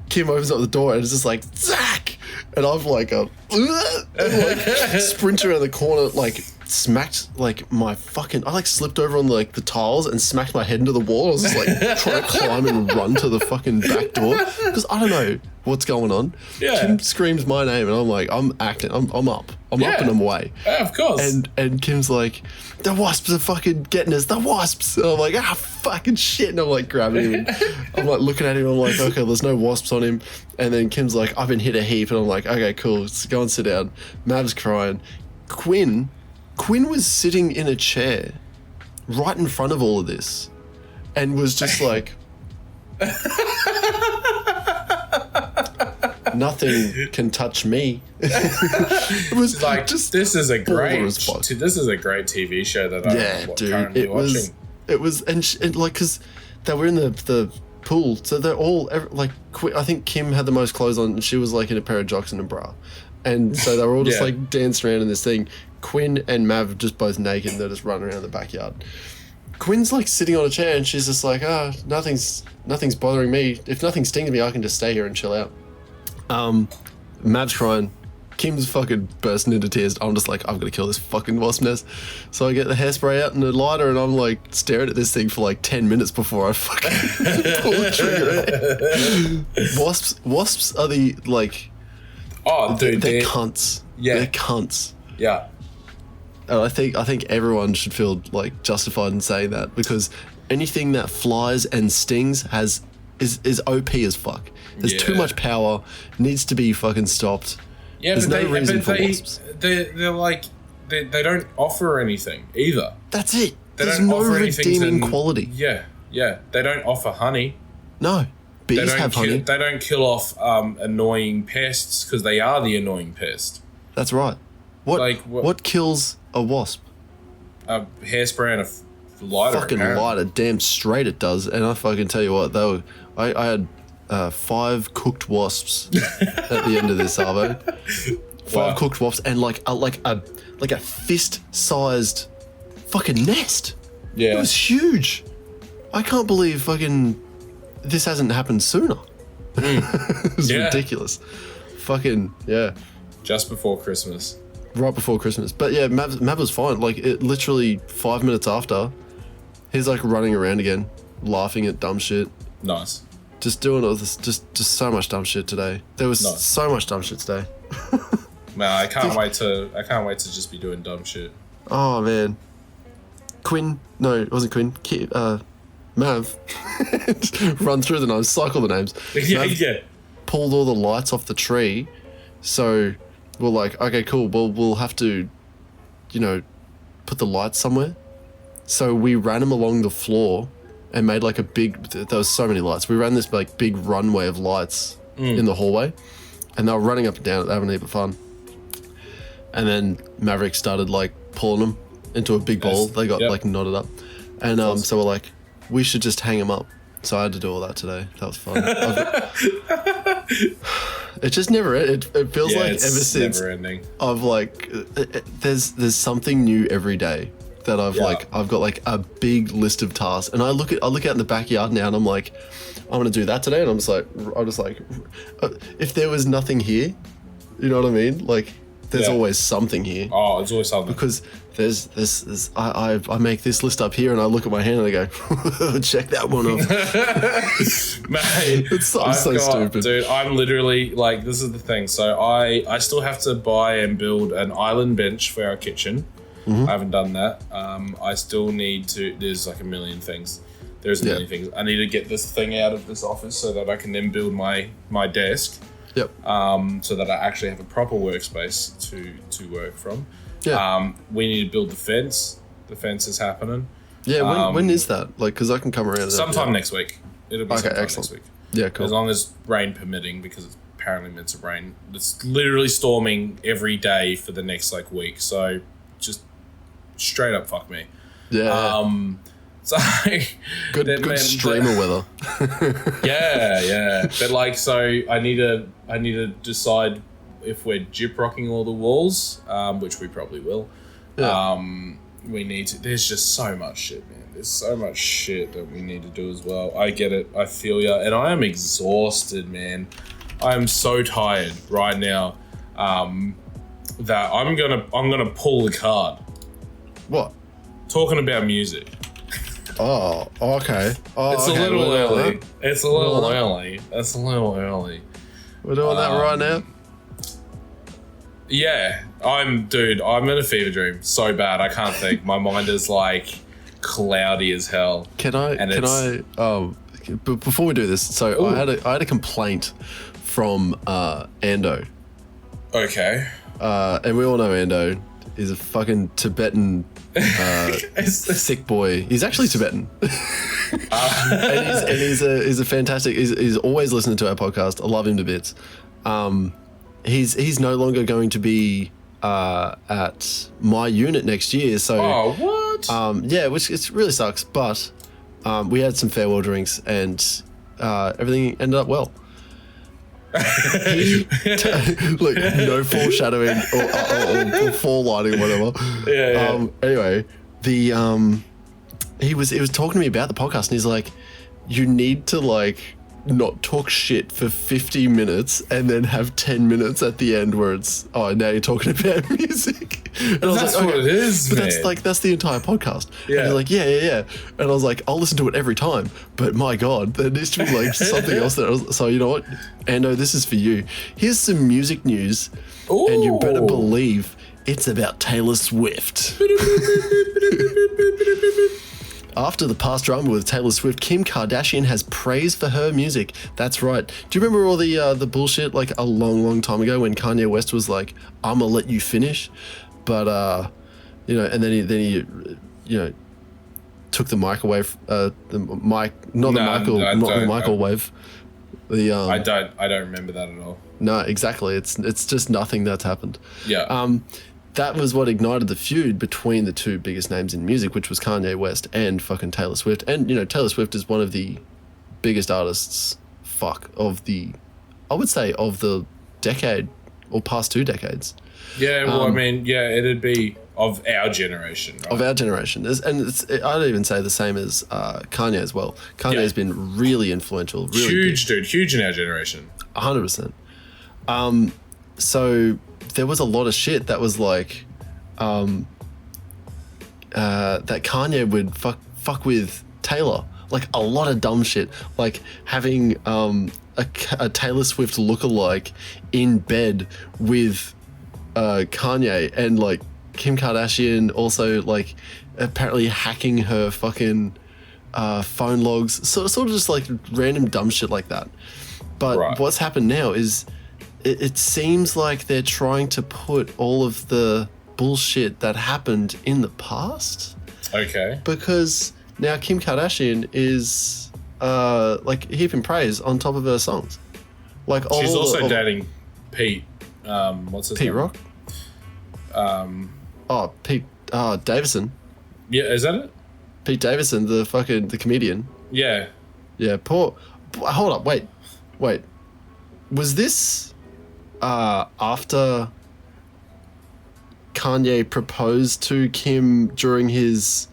Kim opens up the door and it's just like, Zach! And I'm like, and like sprint around the corner, like smacked like my fucking, I like slipped over on like the tiles and smacked my head into the wall. I was just like trying to climb and run to the fucking back door, because I don't know, what's going on? Yeah. Kim screams my name and I'm like, I'm acting. I'm up. I'm up and I'm away. Yeah, of course. And Kim's like, the wasps are fucking getting us. The wasps. And I'm like, fucking shit. And I'm like grabbing him. I'm like looking at him. I'm like, okay, there's no wasps on him. And then Kim's like, I've been hit a heap. And I'm like, okay, cool. Let's go and sit down. Mav's crying. Quinn was sitting in a chair right in front of all of this and was just like, nothing can touch me. It was like, just this is a great TV show that I'm currently watching. It was, and like, because they were in the pool, so they're all like, I think Kim had the most clothes on, and she was like in a pair of jocks and a bra, and so they were all just like dancing around in this thing. Quinn and Mav are just both naked, and they're just running around the backyard. Quinn's like sitting on a chair, and she's just like, nothing's bothering me. If nothing stings me, I can just stay here and chill out. Mav's crying. Kim's fucking bursting into tears. I'm just like, I've got to kill this fucking wasp nest. So I get the hairspray out and the lighter, and I'm like staring at this thing for like 10 minutes before I fucking pull the trigger. Wasps are the like. Oh, dude, they're cunts. Yeah, they're cunts. Yeah. And I think everyone should feel like justified in saying that, because anything that flies and stings is OP as fuck. There's too much power, needs to be fucking stopped. Yeah, there's no reason for wasps. They're like, they don't offer anything either. That's it. There's don't no offer redeeming quality. Yeah. They don't offer honey. No. Bees have honey. They don't kill off annoying pests, because they are the annoying pest. That's right. What kills a wasp? A hairspray and a lighter. Fucking lighter. Damn straight it does. And I fucking tell you what, though, I had 5 cooked wasps at the end of this arvo. 5 cooked wasps and like a fist-sized fucking nest. Yeah, it was huge. I can't believe fucking this hasn't happened sooner. It was ridiculous. Fucking just before Christmas. Right before Christmas. But yeah, Mav was fine. Like, it literally 5 minutes after, he's like running around again, laughing at dumb shit. Nice. Just doing all this, just so much dumb shit today. There was so much dumb shit today. Man, I can't wait to just be doing dumb shit. Oh man. No, it wasn't Quinn. Mav. Run through the names, cycle the names. Yeah. Pulled all the lights off the tree, so we're like, okay, cool. Well, we'll have to, put the lights somewhere. So we ran them along the floor and made like a big. There was so many lights. We ran this like big runway of lights in the hallway, and they were running up and down. They were having a heap of fun. And then Maverick started like pulling them into a big ball. They got like knotted up, and so we're like, we should just hang them up. So I had to do all that today. That was fun. It just never. It feels like ever since never ending. I've like, there's something new every day that I've got like a big list of tasks, and I look out in the backyard now, and I'm like, I'm gonna do that today, and I'm just like, if there was nothing here, you know what I mean? Like, there's always something here. Oh, there's always something. Because there's I make this list up here, and I look at my hand and I go, check that one off. Man, it's so stupid. Dude, I'm literally like, this is the thing. So I still have to buy and build an island bench for our kitchen. I haven't done that. I still need to. There's like a million things. There's a million things. I need to get this thing out of this office so that I can then build my desk. Yep. So that I actually have a proper workspace to work from. Yeah. We need to build the fence. The fence is happening. Yeah. When is that? Like, because I can come around. Sometime next week. It'll be sometime excellent. next week. Yeah, cool. As long as rain permitting, because it's apparently meant to rain. It's literally storming every day for the next like week. So just straight up fuck me. Yeah. So good streamer weather. yeah. But like, so I need to decide if we're gyp rocking all the walls, which we probably will. Yeah. We need to. There's just so much shit, man. There's so much shit that we need to do as well. I get it. I feel ya, and I am exhausted, man. I am so tired right now. That I'm gonna pull the card. What? Talking about music. Oh, okay. Oh, it's okay. a little early. It's a little early. It's a little early. We're doing that right now. Yeah, I'm in a fever dream so bad I can't think. My mind is like cloudy as hell. Before we do this, so I had a complaint from Ando. Okay. And we all know Ando is a fucking Tibetan sick boy. He's actually Tibetan. and he's a fantastic. He's always listening to our podcast. I love him to bits. He's no longer going to be at my unit next year. So what? Yeah, which it really sucks. But we had some farewell drinks and everything ended up well. Look, no foreshadowing or forelighting, whatever. Yeah. Anyway, he was talking to me about the podcast, and he's like, "You need to like not talk shit for 50 minutes and then have 10 minutes at the end where it's now you're talking about music." And I was that's like, what it is, but man. that's the entire podcast. Yeah. And he's like, yeah. And I was like, I'll listen to it every time. But my God, there needs to be like something else there. So you know what? Ando, this is for you. Here's some music news. Ooh. And you better believe it's about Taylor Swift. After the past drama with Taylor Swift, Kim Kardashian has praised for her music. That's right. Do you remember all the bullshit like a long time ago when Kanye West was like, "I'ma let you finish," but and then he took the microwave, the microwave. I don't remember that at all. No, exactly. It's just nothing that's happened. Yeah. That was what ignited the feud between the two biggest names in music, which was Kanye West and fucking Taylor Swift. And, Taylor Swift is one of the biggest artists, of the decade or past 2 decades. Yeah, well, it'd be of our generation, right? Of our generation. I'd even say the same as Kanye as well. Kanye has been really influential. Really huge, big. Dude. Huge in our generation. 100%. So there was a lot of shit that was like that Kanye would fuck with Taylor, like a lot of dumb shit, like having a Taylor Swift lookalike in bed with Kanye, and like Kim Kardashian also like apparently hacking her fucking phone logs, sort of just like random dumb shit like that. But What's happened now is it seems like they're trying to put all of the bullshit that happened in the past. Okay. Because now Kim Kardashian is like heaping praise on top of her songs. Like she's also dating Pete. What's his name? Pete Rock? Pete Davidson. Yeah, is that it? Pete Davidson, the comedian. Yeah. Yeah, hold up, wait. Was this after Kanye proposed to Kim during his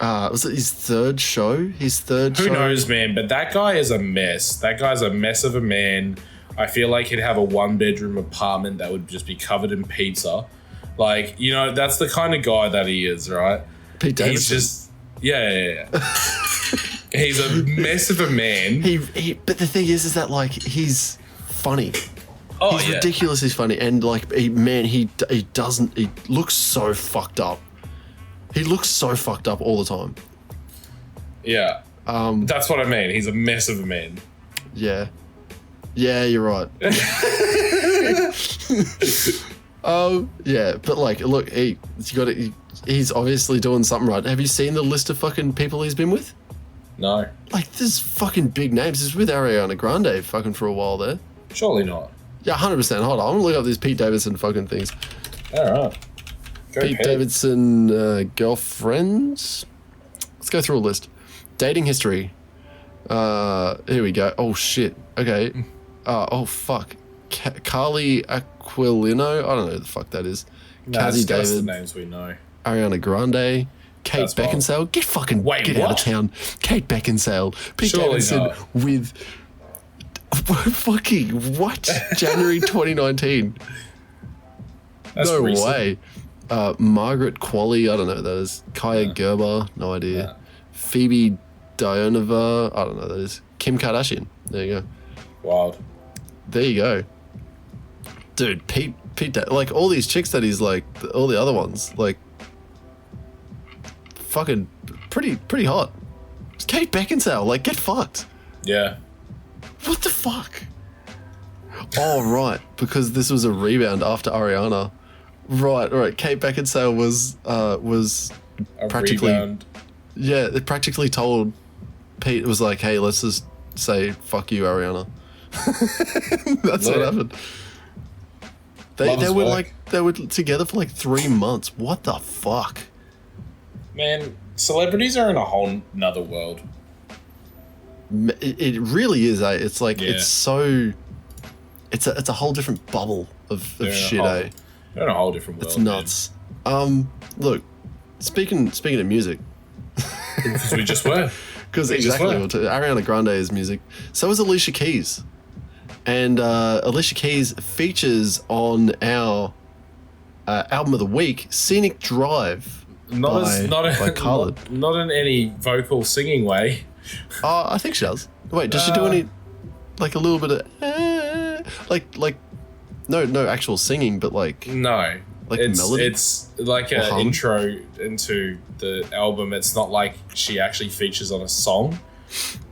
was it his third show? Who knows, man? But that guy is a mess. That guy's a mess of a man. I feel like he'd have a 1-bedroom apartment that would just be covered in pizza. Like, that's the kind of guy that he is, right? Pete Davidson. He's just yeah. He's a mess of a man. But the thing is that like he's funny. Oh, he's ridiculously funny, and like he looks so fucked up. He looks so fucked up all the time. Yeah. That's what I mean. He's a mess of a man. Yeah. Yeah, you're right. Yeah, but like, look, he's obviously doing something right. Have you seen the list of fucking people he's been with? No. Like, there's fucking big names. He's with Ariana Grande fucking for a while there. Surely not. Yeah, 100%. Hold on, I'm gonna look up these Pete Davidson fucking things. All right. Pete Davidson girlfriends. Let's go through a list. Dating history. Here we go. Oh shit. Okay. Oh fuck. Carly Aquilino. I don't know who the fuck that is. Cassie David. That's the names we know. Ariana Grande. Kate Beckinsale. Get out of town. Kate Beckinsale. Pete Davidson with fucking what? January 2019. That's no recent. way. Margaret Qualley, I don't know who that is. Kaya Gerber, no idea. Yeah. Phoebe Dionova, I don't know who that is. Kim Kardashian, there you go. Wild. there you go. Dude, Pete, like all these chicks that he's like, all the other ones, like, fucking pretty hot. It's Kate Beckinsale, like, get fucked. Yeah. What the fuck? Oh, right, because this was a rebound after Ariana. Right. Kate Beckinsale was A practically rebound. Yeah, it practically told Pete, it was like, hey, let's just say fuck you, Ariana. That's what happened. They were together for like 3 months. What the fuck? Man, celebrities are in a whole nother world. It really is, eh? It's like, Yeah. it's so... It's a whole different bubble of shit, eh? They're in a whole different world. It's nuts. Look, speaking of music... Because we just were. Because exactly, Ariana Grande is music. So is Alicia Keys. And Alicia Keys features on our album of the week, Scenic Drive, by Khalid. Not in any vocal singing way. I think she does. Wait, does she do any, like a little bit of, like, no actual singing, but like... No. Like it's, melody? It's like an intro into the album. It's not like she actually features on a song.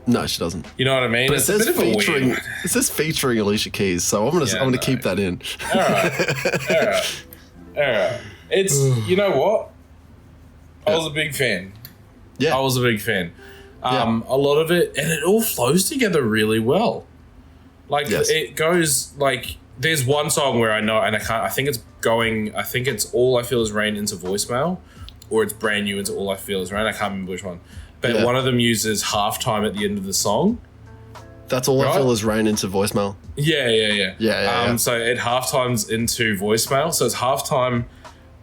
No, she doesn't. You know what I mean? But it's it says a bit of a featuring. weird. It says featuring Alicia Keys, so I'm gonna keep that in. All right. It's you know what? I was a big fan. Yeah, I was a big fan. A lot of it, and it all flows together really well. Like it goes like. There's one song where I know, and I can't. I think it's All I Feel Is Rain into voicemail, or it's Brand New into All I Feel Is Rain. I can't remember which one. But one of them uses halftime at the end of the song. That's All I Feel Is Rain into voicemail. Yeah. So it halftimes into voicemail. So it's halftime,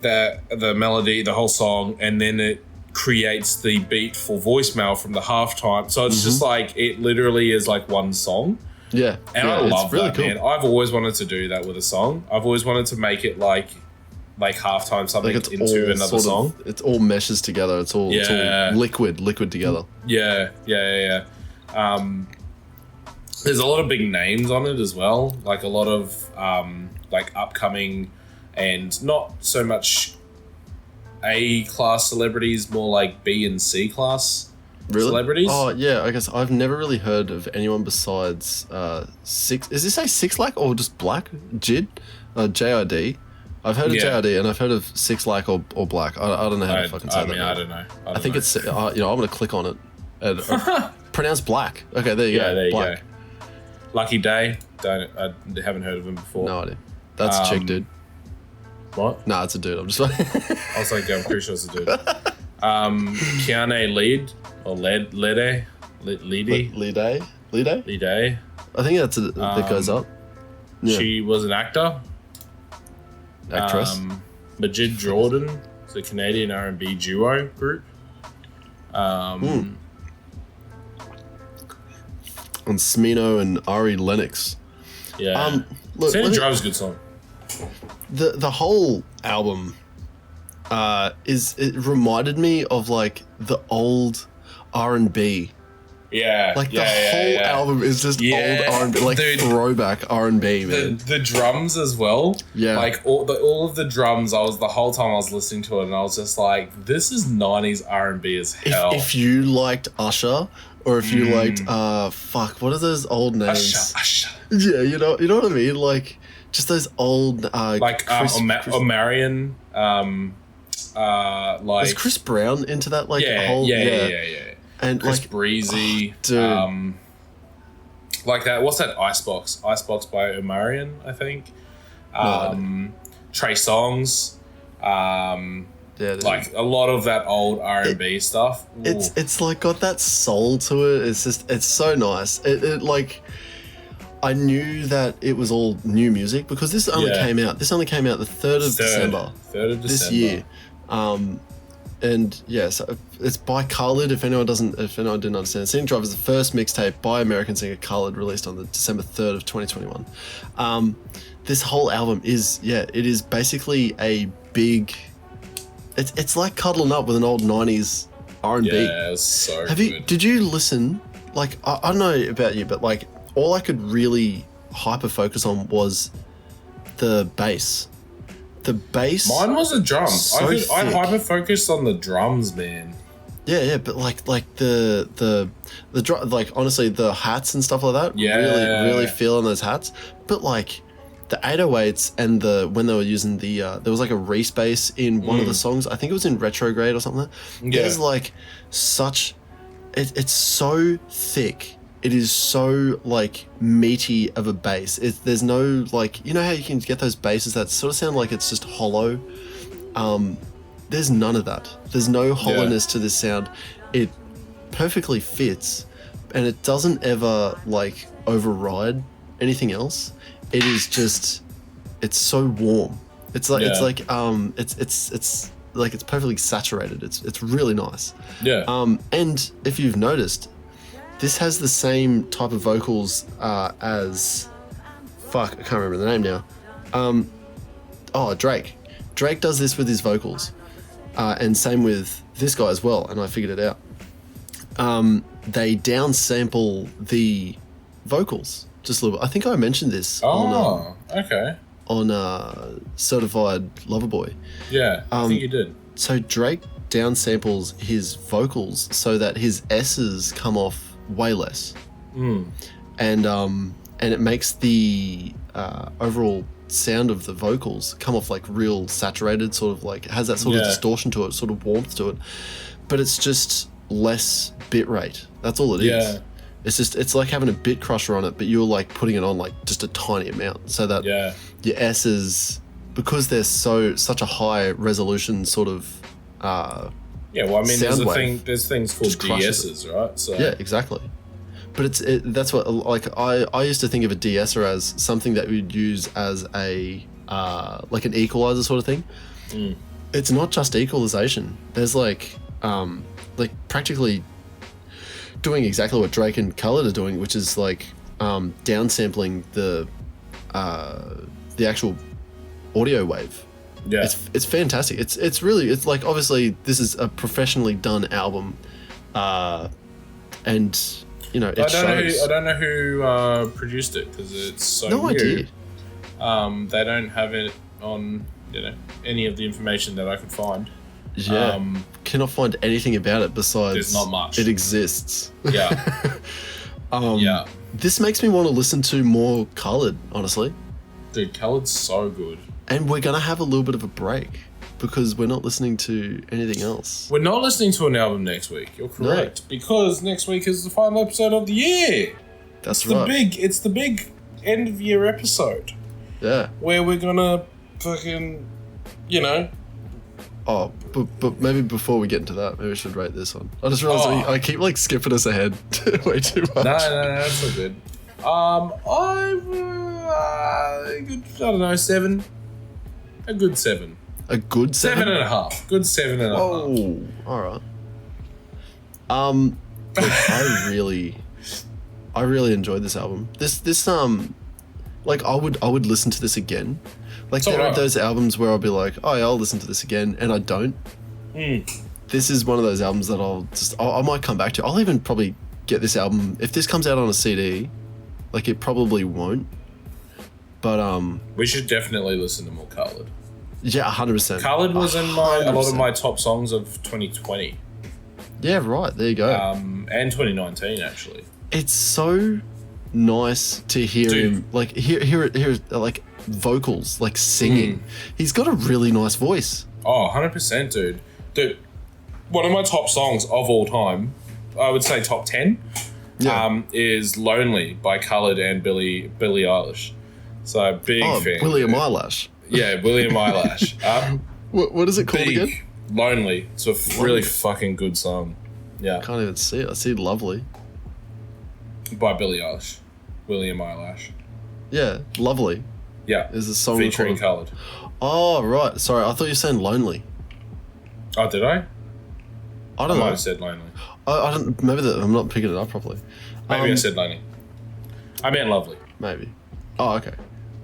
the melody, the whole song, and then it creates the beat for voicemail from the halftime. So it's just like, it literally is like one song. Yeah. And I love really that, cool. man. I've always wanted to do that with a song. I've always wanted to make it like halftime something into another song. It all meshes together. It's all liquid together. Yeah. There's a lot of big names on it as well. Like a lot of like upcoming and not so much A-class celebrities, more like B and C class. Really? Celebrities? Oh yeah, I guess I've never really heard of anyone besides Six. Is this a Six Lack or just Black? JID? JID. I've heard of JID and I've heard of Six Lack or Black. I don't know how to fucking say that. I don't know. I think it's I'm gonna click on it. And, pronounced Black. Okay, there you go. There you Black. go. Lucky Day. I haven't heard of him before. No idea. That's a chick, dude. What? Nah, it's a dude. I'm just. I was like, I'm pretty sure it's a dude. Keane Lead. Or Lede? Lede? I think that goes up. Yeah. She was an actor. Actress. Majid Jordan. It's a Canadian R&B duo group. And Smino and Ari Lennox. Yeah. Look, Scenic Drive is a good song. The whole album it reminded me of like the old R&B. Yeah. Like the whole album is just old R&B, like throwback R&B, man. The drums as well. Yeah. Like all of the drums, the whole time I was listening to it and I was just like, this is 90s R&B as hell. If you liked Usher or if you liked what are those old names? Usher. Yeah, you know what I mean? Like just those old Omarion, is Chris Brown into that? Like yeah. And Chris Breezy, dude. Like that. What's that? Icebox by Omarion, I think. Trey Songz. Like a lot of that old R&B stuff. Ooh. It's like got that soul to it. It's so nice. It like. I knew that it was all new music because this only came out. This only came out the 3rd of December. 3rd of December. This year. And so it's by Khalid. If anyone didn't understand, Scenic Drive is the first mixtape by American singer Khalid, released on the December 3rd of 2021. This whole album is basically a big. It's like cuddling up with an old 90s R&B. Yeah, it's so good. Did you listen? Like I don't know about you, but like all I could really hyper focus on was the bass. The bass. Mine was the drums. So I thick. hyper focused on the drums, man. Yeah, but like the like honestly the hats and stuff like that. Yeah. Really feeling those hats. But like the 808s and when they were using the there was like a Reese bass in one of the songs. I think it was in Retrograde or something. Yeah. There's like such it's so thick. It is so like meaty of a bass. There's no like, you know how you can get those basses that sort of sound like it's just hollow. There's none of that. There's no hollowness to this sound. It perfectly fits, and it doesn't ever like override anything else. It is just, it's so warm. It's like it's like it's like it's perfectly saturated. It's really nice. Yeah. And if you've noticed, this has the same type of vocals as fuck, I can't remember the name now. Drake. Drake does this with his vocals. And same with this guy as well, and I figured it out. They downsample the vocals just a little bit. I think I mentioned this on Certified Loverboy. Yeah, I think you did. So Drake downsamples his vocals so that his S's come off way less. And it makes the overall sound of the vocals come off like real saturated, sort of like, it has that sort of distortion to it, sort of warmth to it, but it's just less bit rate. That's all it is. It's like having a bit crusher on it, but you're like putting it on like just a tiny amount, so that your S's, because they're such a high resolution sort of well, I mean, there's things called DS's, right? So yeah, exactly. But that's what, like, I used to think of a de-esser as something that we'd use as a like an equalizer sort of thing. It's not just equalization. There's like practically doing exactly what Drake and Khalid are doing, which is like downsampling the actual audio wave. Yeah, it's fantastic. It's really like, obviously this is a professionally done album, and you know, I don't know who produced it, because it's so new. Idea. They don't have it on, any of the information that I could find. Yeah, cannot find anything about it besides there's not much. It exists. Yeah. This makes me want to listen to more Khalid, honestly. Dude, Khaled's so good. And we're gonna have a little bit of a break because we're not listening to anything else. We're not listening to an album next week. You're correct. No. Because next week is the final episode of the year. That's right. It's the big end of year episode. Yeah. Where we're gonna fucking, Oh, but maybe before we get into that, maybe we should rate this one. I just realized I keep like skipping us ahead way too much. No, that's all good. I don't know, 7. A good 7. A good 7? 7.5. Good 7.5. Oh, all right. Look, I really enjoyed this album. This like I would listen to this again. Like, there are those albums where I'll be like, oh yeah, I'll listen to this again, and I don't. This is one of those albums that I might come back to. I'll even probably get this album if this comes out on a CD. Like, it probably won't. But we should definitely listen to more Khalid. Yeah, 100%. Khalid was in a lot of my top songs of 2020. Yeah, right. There you go. And 2019 actually. It's so nice to hear him, like hear like vocals, like singing. He's got a really nice voice. Oh, 100%, dude. Dude, one of my top songs of all time, I would say top 10, is "Lonely" by Khalid and Billie Eilish. So big fan. William Eyelash. Yeah, William Eyelash. What is it called again? "Lonely." It's a really fucking good song. Yeah. I can't even see it. I see "Lovely" by Billie Eilish. William Eyelash. Yeah, "Lovely." Yeah. Is a song featuring Khalid. Oh, right. Sorry, I thought you were saying "Lonely." Oh, did I? I don't know. I might have said "Lonely." I don't. Maybe I'm not picking it up properly. Maybe I said "Lonely." I meant "Lovely." Maybe. Oh, okay.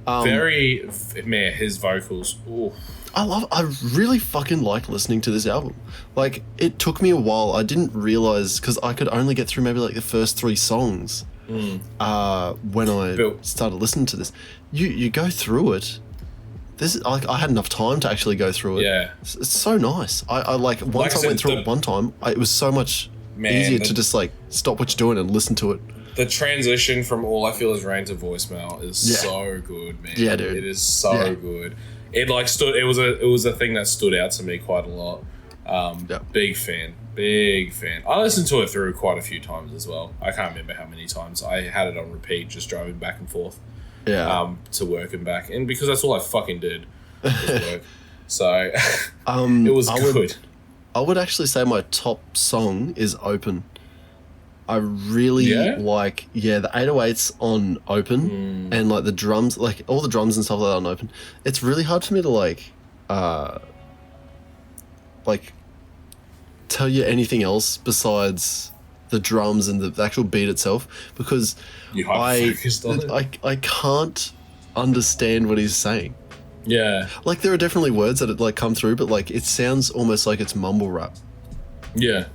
His vocals. Ooh. I really fucking like listening to this album. Like, it took me a while. I didn't realize, because I could only get through maybe like the first 3 songs when I started listening to this. You go through it. This I had enough time to actually go through it. Yeah. It's so nice. I once I went through it one time, it was so much easier to just like stop what you're doing and listen to it. The transition from All I Feel Is Rain to voicemail is so good, man. Yeah, dude. It is so good. It like stood. It was a thing that stood out to me quite a lot. Big fan. I listened to it through quite a few times as well. I can't remember how many times. I had it on repeat, just driving back and forth. Yeah. To work and back, and because that's all I fucking did was work. So it was good. I would actually say my top song is Open. I really like the 808s on Open and like the drums, like all the drums and stuff like that on Open. It's really hard for me to like tell you anything else besides the drums and the actual beat itself, because I can't understand what he's saying. Yeah. Like there are definitely words that like come through, but like it sounds almost like it's mumble rap. Yeah.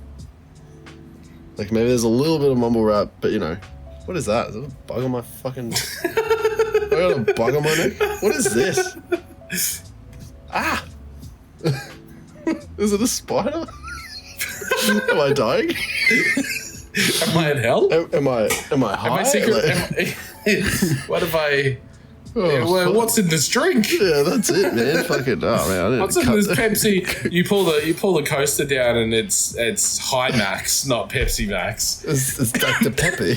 Like maybe there's a little bit of mumble rap, but you know, what is that? Is it a bug on my fucking... I got a bug on my neck? What is this? Ah! Is it a spider? Am I dying? Am I in hell? Am I high? Am I secret? What if I... what's in this drink? Yeah, that's it, man. Fucking man! What's in this Pepsi? You pull the coaster down, and it's High Max, not Pepsi Max. It's Dr. Peppy,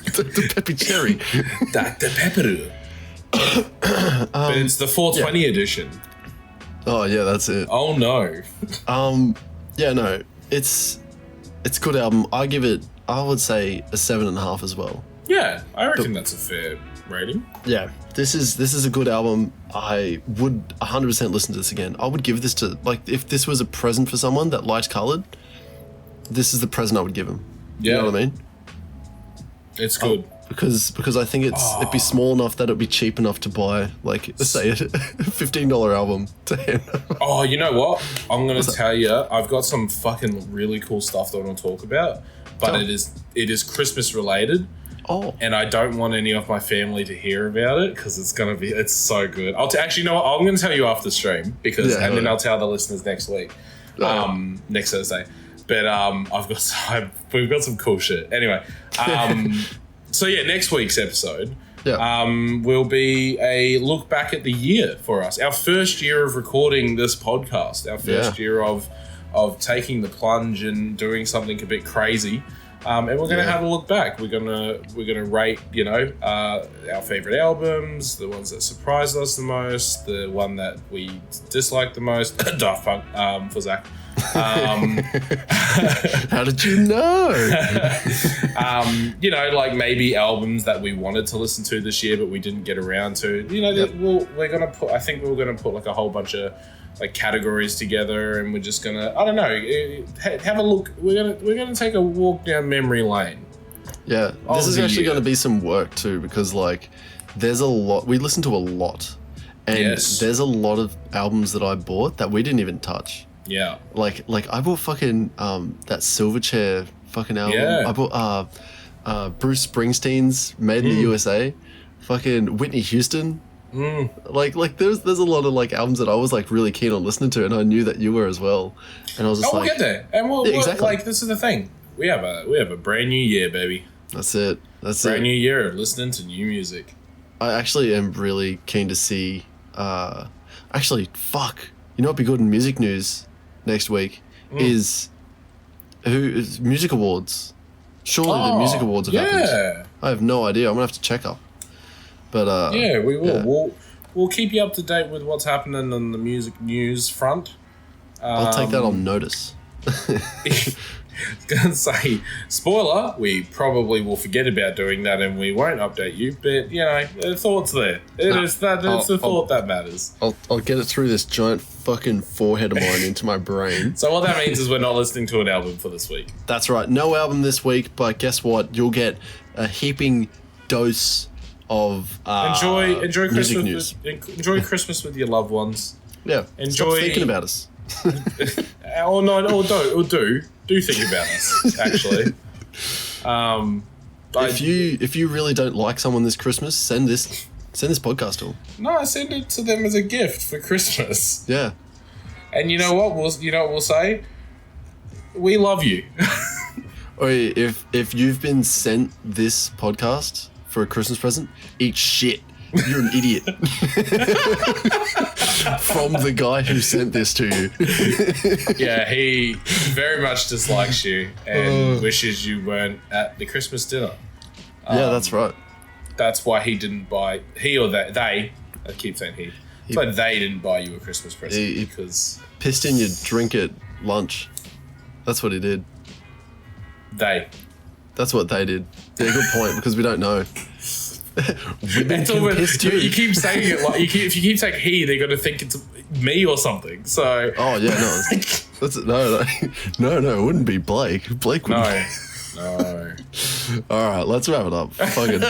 Dr. Peppy Cherry, Dr. Pepper. But it's the 420 edition. Oh yeah, that's it. Oh no. Yeah, no, it's a good album. I would say a 7.5 as well. Yeah, I reckon that's a fair rating. Yeah, this is a good album. I would 100% listen to this again. I would give this to, like, if this was a present for someone that liked Khalid, this is the present I would give him. Yeah. You know what I mean? It's good. Because I think it'd be small enough that it'd be cheap enough to buy, like, say a $15 album to him. Oh, you know what? I'm going to tell you, I've got some fucking really cool stuff that I want to talk about, but it is Christmas related. Oh. And I don't want any of my family to hear about it because it's so good. Actually, you know what? I'm going to tell you after the stream then I'll tell the listeners next week, next Thursday. But we've got some cool shit. Anyway, so yeah, next week's episode will be a look back at the year for us. Our first year of recording this podcast. Our first year of taking the plunge and doing something a bit crazy. And we're going to have a look back. We're gonna rate, our favorite albums, the ones that surprised us the most, the one that we disliked the most. Daft Punk for Zach. How did you know? Like maybe albums that we wanted to listen to this year but we didn't get around to. I think we're gonna put like a whole bunch of like categories together, and we're just gonna, I don't know, have a look. We're gonna take a walk down memory lane. Yeah, this is actually going to be some work too, because like there's a lot, we listen to a lot, and there's a lot of albums that I bought that we didn't even touch. Yeah, like I bought fucking that Silverchair fucking album. Yeah. I bought Bruce Springsteen's Made in the USA, fucking Whitney Houston. Like there's a lot of like albums that I was like really keen on listening to, and I knew that you were as well. And I was just we'll get there, and we'll exactly. Like this is the thing. We have a brand new year, baby. That's it. Brand new year of listening to new music. I actually am really keen to see. Actually, fuck. You know what'd be good in music news next week is music awards. Surely the music awards have happened. I have no idea. I'm gonna have to check up. But yeah, we will. Yeah. We'll keep you up to date with what's happening on the music news front. I'll take that on notice. I was going to say, spoiler, we probably will forget about doing that and we won't update you, but, the thought's there. It's the thought that matters. I'll get it through this giant fucking forehead of mine into my brain. So what that means is we're not listening to an album for this week. That's right. No album this week, but guess what? You'll get a heaping dose of enjoy music Christmas news. Enjoy Christmas with your loved ones. Yeah. Stop thinking about us. Do think about us, actually. If you really don't like someone this Christmas, send this podcast to them. No, send it to them as a gift for Christmas. Yeah. And you know what? We'll say? We love you. Or if you've been sent this podcast for a Christmas present, eat shit. You're an idiot. From the guy who sent this to you. Yeah, he very much dislikes you and wishes you weren't at the Christmas dinner. Yeah, that's right. That's why he didn't buy... He or they... I keep saying he. That's why they didn't buy you a Christmas present, because... Pissed in your drink at lunch. That's what he did. They. That's what they did. Yeah, good point, because we don't know. Women can piss too. You keep saying it like... if you keep saying he, they're going to think it's me or something, so... Oh, yeah, no. No, it wouldn't be Blake. Blake would No. All right, let's wrap it up. I'm fucking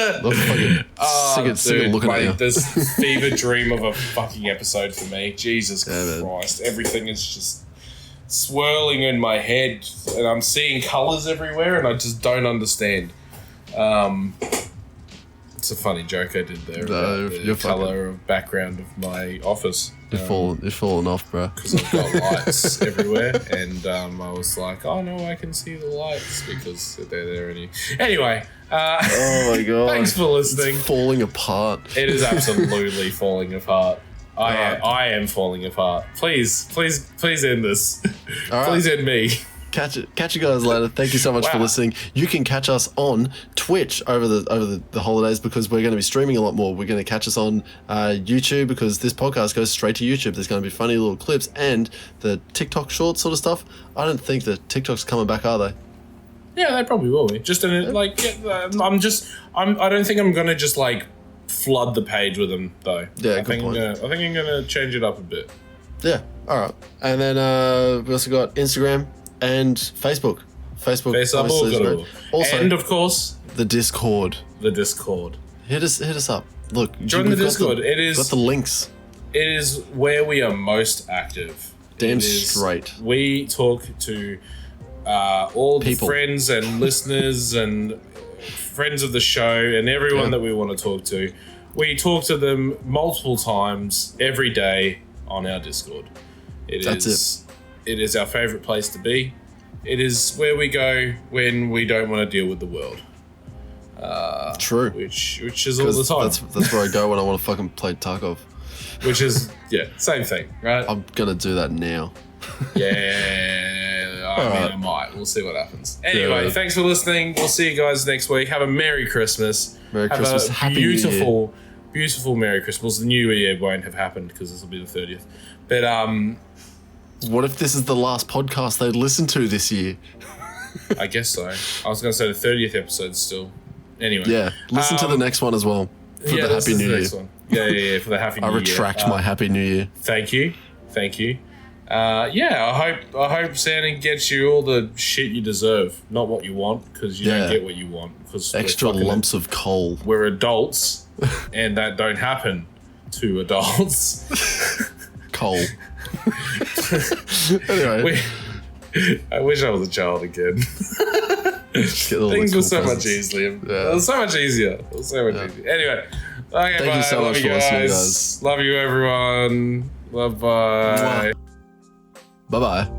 sick of looking at you. This fever dream of a fucking episode for me. Jesus Christ. Everything is just swirling in my head and I'm seeing colours everywhere and I just don't understand. It's a funny joke I did there about the colour of background of my office. You're falling off, bro. Because I've got lights everywhere, and I was like, "Oh no, I can see the lights because they're there." Anyway, oh my god! Thanks for listening. It's falling apart. It is absolutely falling apart. I am falling apart. Please end this. Please end me. Catch you guys later. Thank you so much for listening. You can catch us on Twitch over the holidays because we're going to be streaming a lot more. We're going to catch us on YouTube because this podcast goes straight to YouTube. There's going to be funny little clips and the TikTok short sort of stuff. I don't think the TikTok's coming back, are they? Yeah, they probably will be. Just I don't think I'm going to just like flood the page with them though. Yeah, I think I'm going to change it up a bit. Yeah. All right. And then we also got Instagram and Facebook. Facebook also, and of course the Discord. Hit us up. Look, join the Discord. Got the links. It is where we are most active. Damn straight. We talk to all the friends and listeners and friends of the show and everyone that we want to talk to. We talk to them multiple times every day on our Discord. It is our favourite place to be. It is where we go when we don't want to deal with the world. True. Which is all the time. That's where I go when I want to fucking play Tarkov. Which is, same thing, right? I'm going to do that now. I might. We'll see what happens. Anyway, thanks for listening. We'll see you guys next week. Have a Merry Christmas. Happy beautiful, beautiful Merry Christmas. The New Year won't have happened because this will be the 30th. But, what if this is the last podcast they'd listen to this year? I guess so. I was going to say the 30th episode still. Anyway. Yeah, listen to the next one as well. For the Happy New Year. Yeah, for the Happy New Year. I retract my Happy New Year. Thank you. I hope Santa gets you all the shit you deserve, not what you want, because you don't get what you want. Extra lumps of coal. We're adults, and that don't happen to adults. Coal. Anyway, I wish I was a child again. Things were so much easier. It was so much easier. Anyway, okay, thank you so much for listening, guys. Love you, everyone. Bye. Bye bye.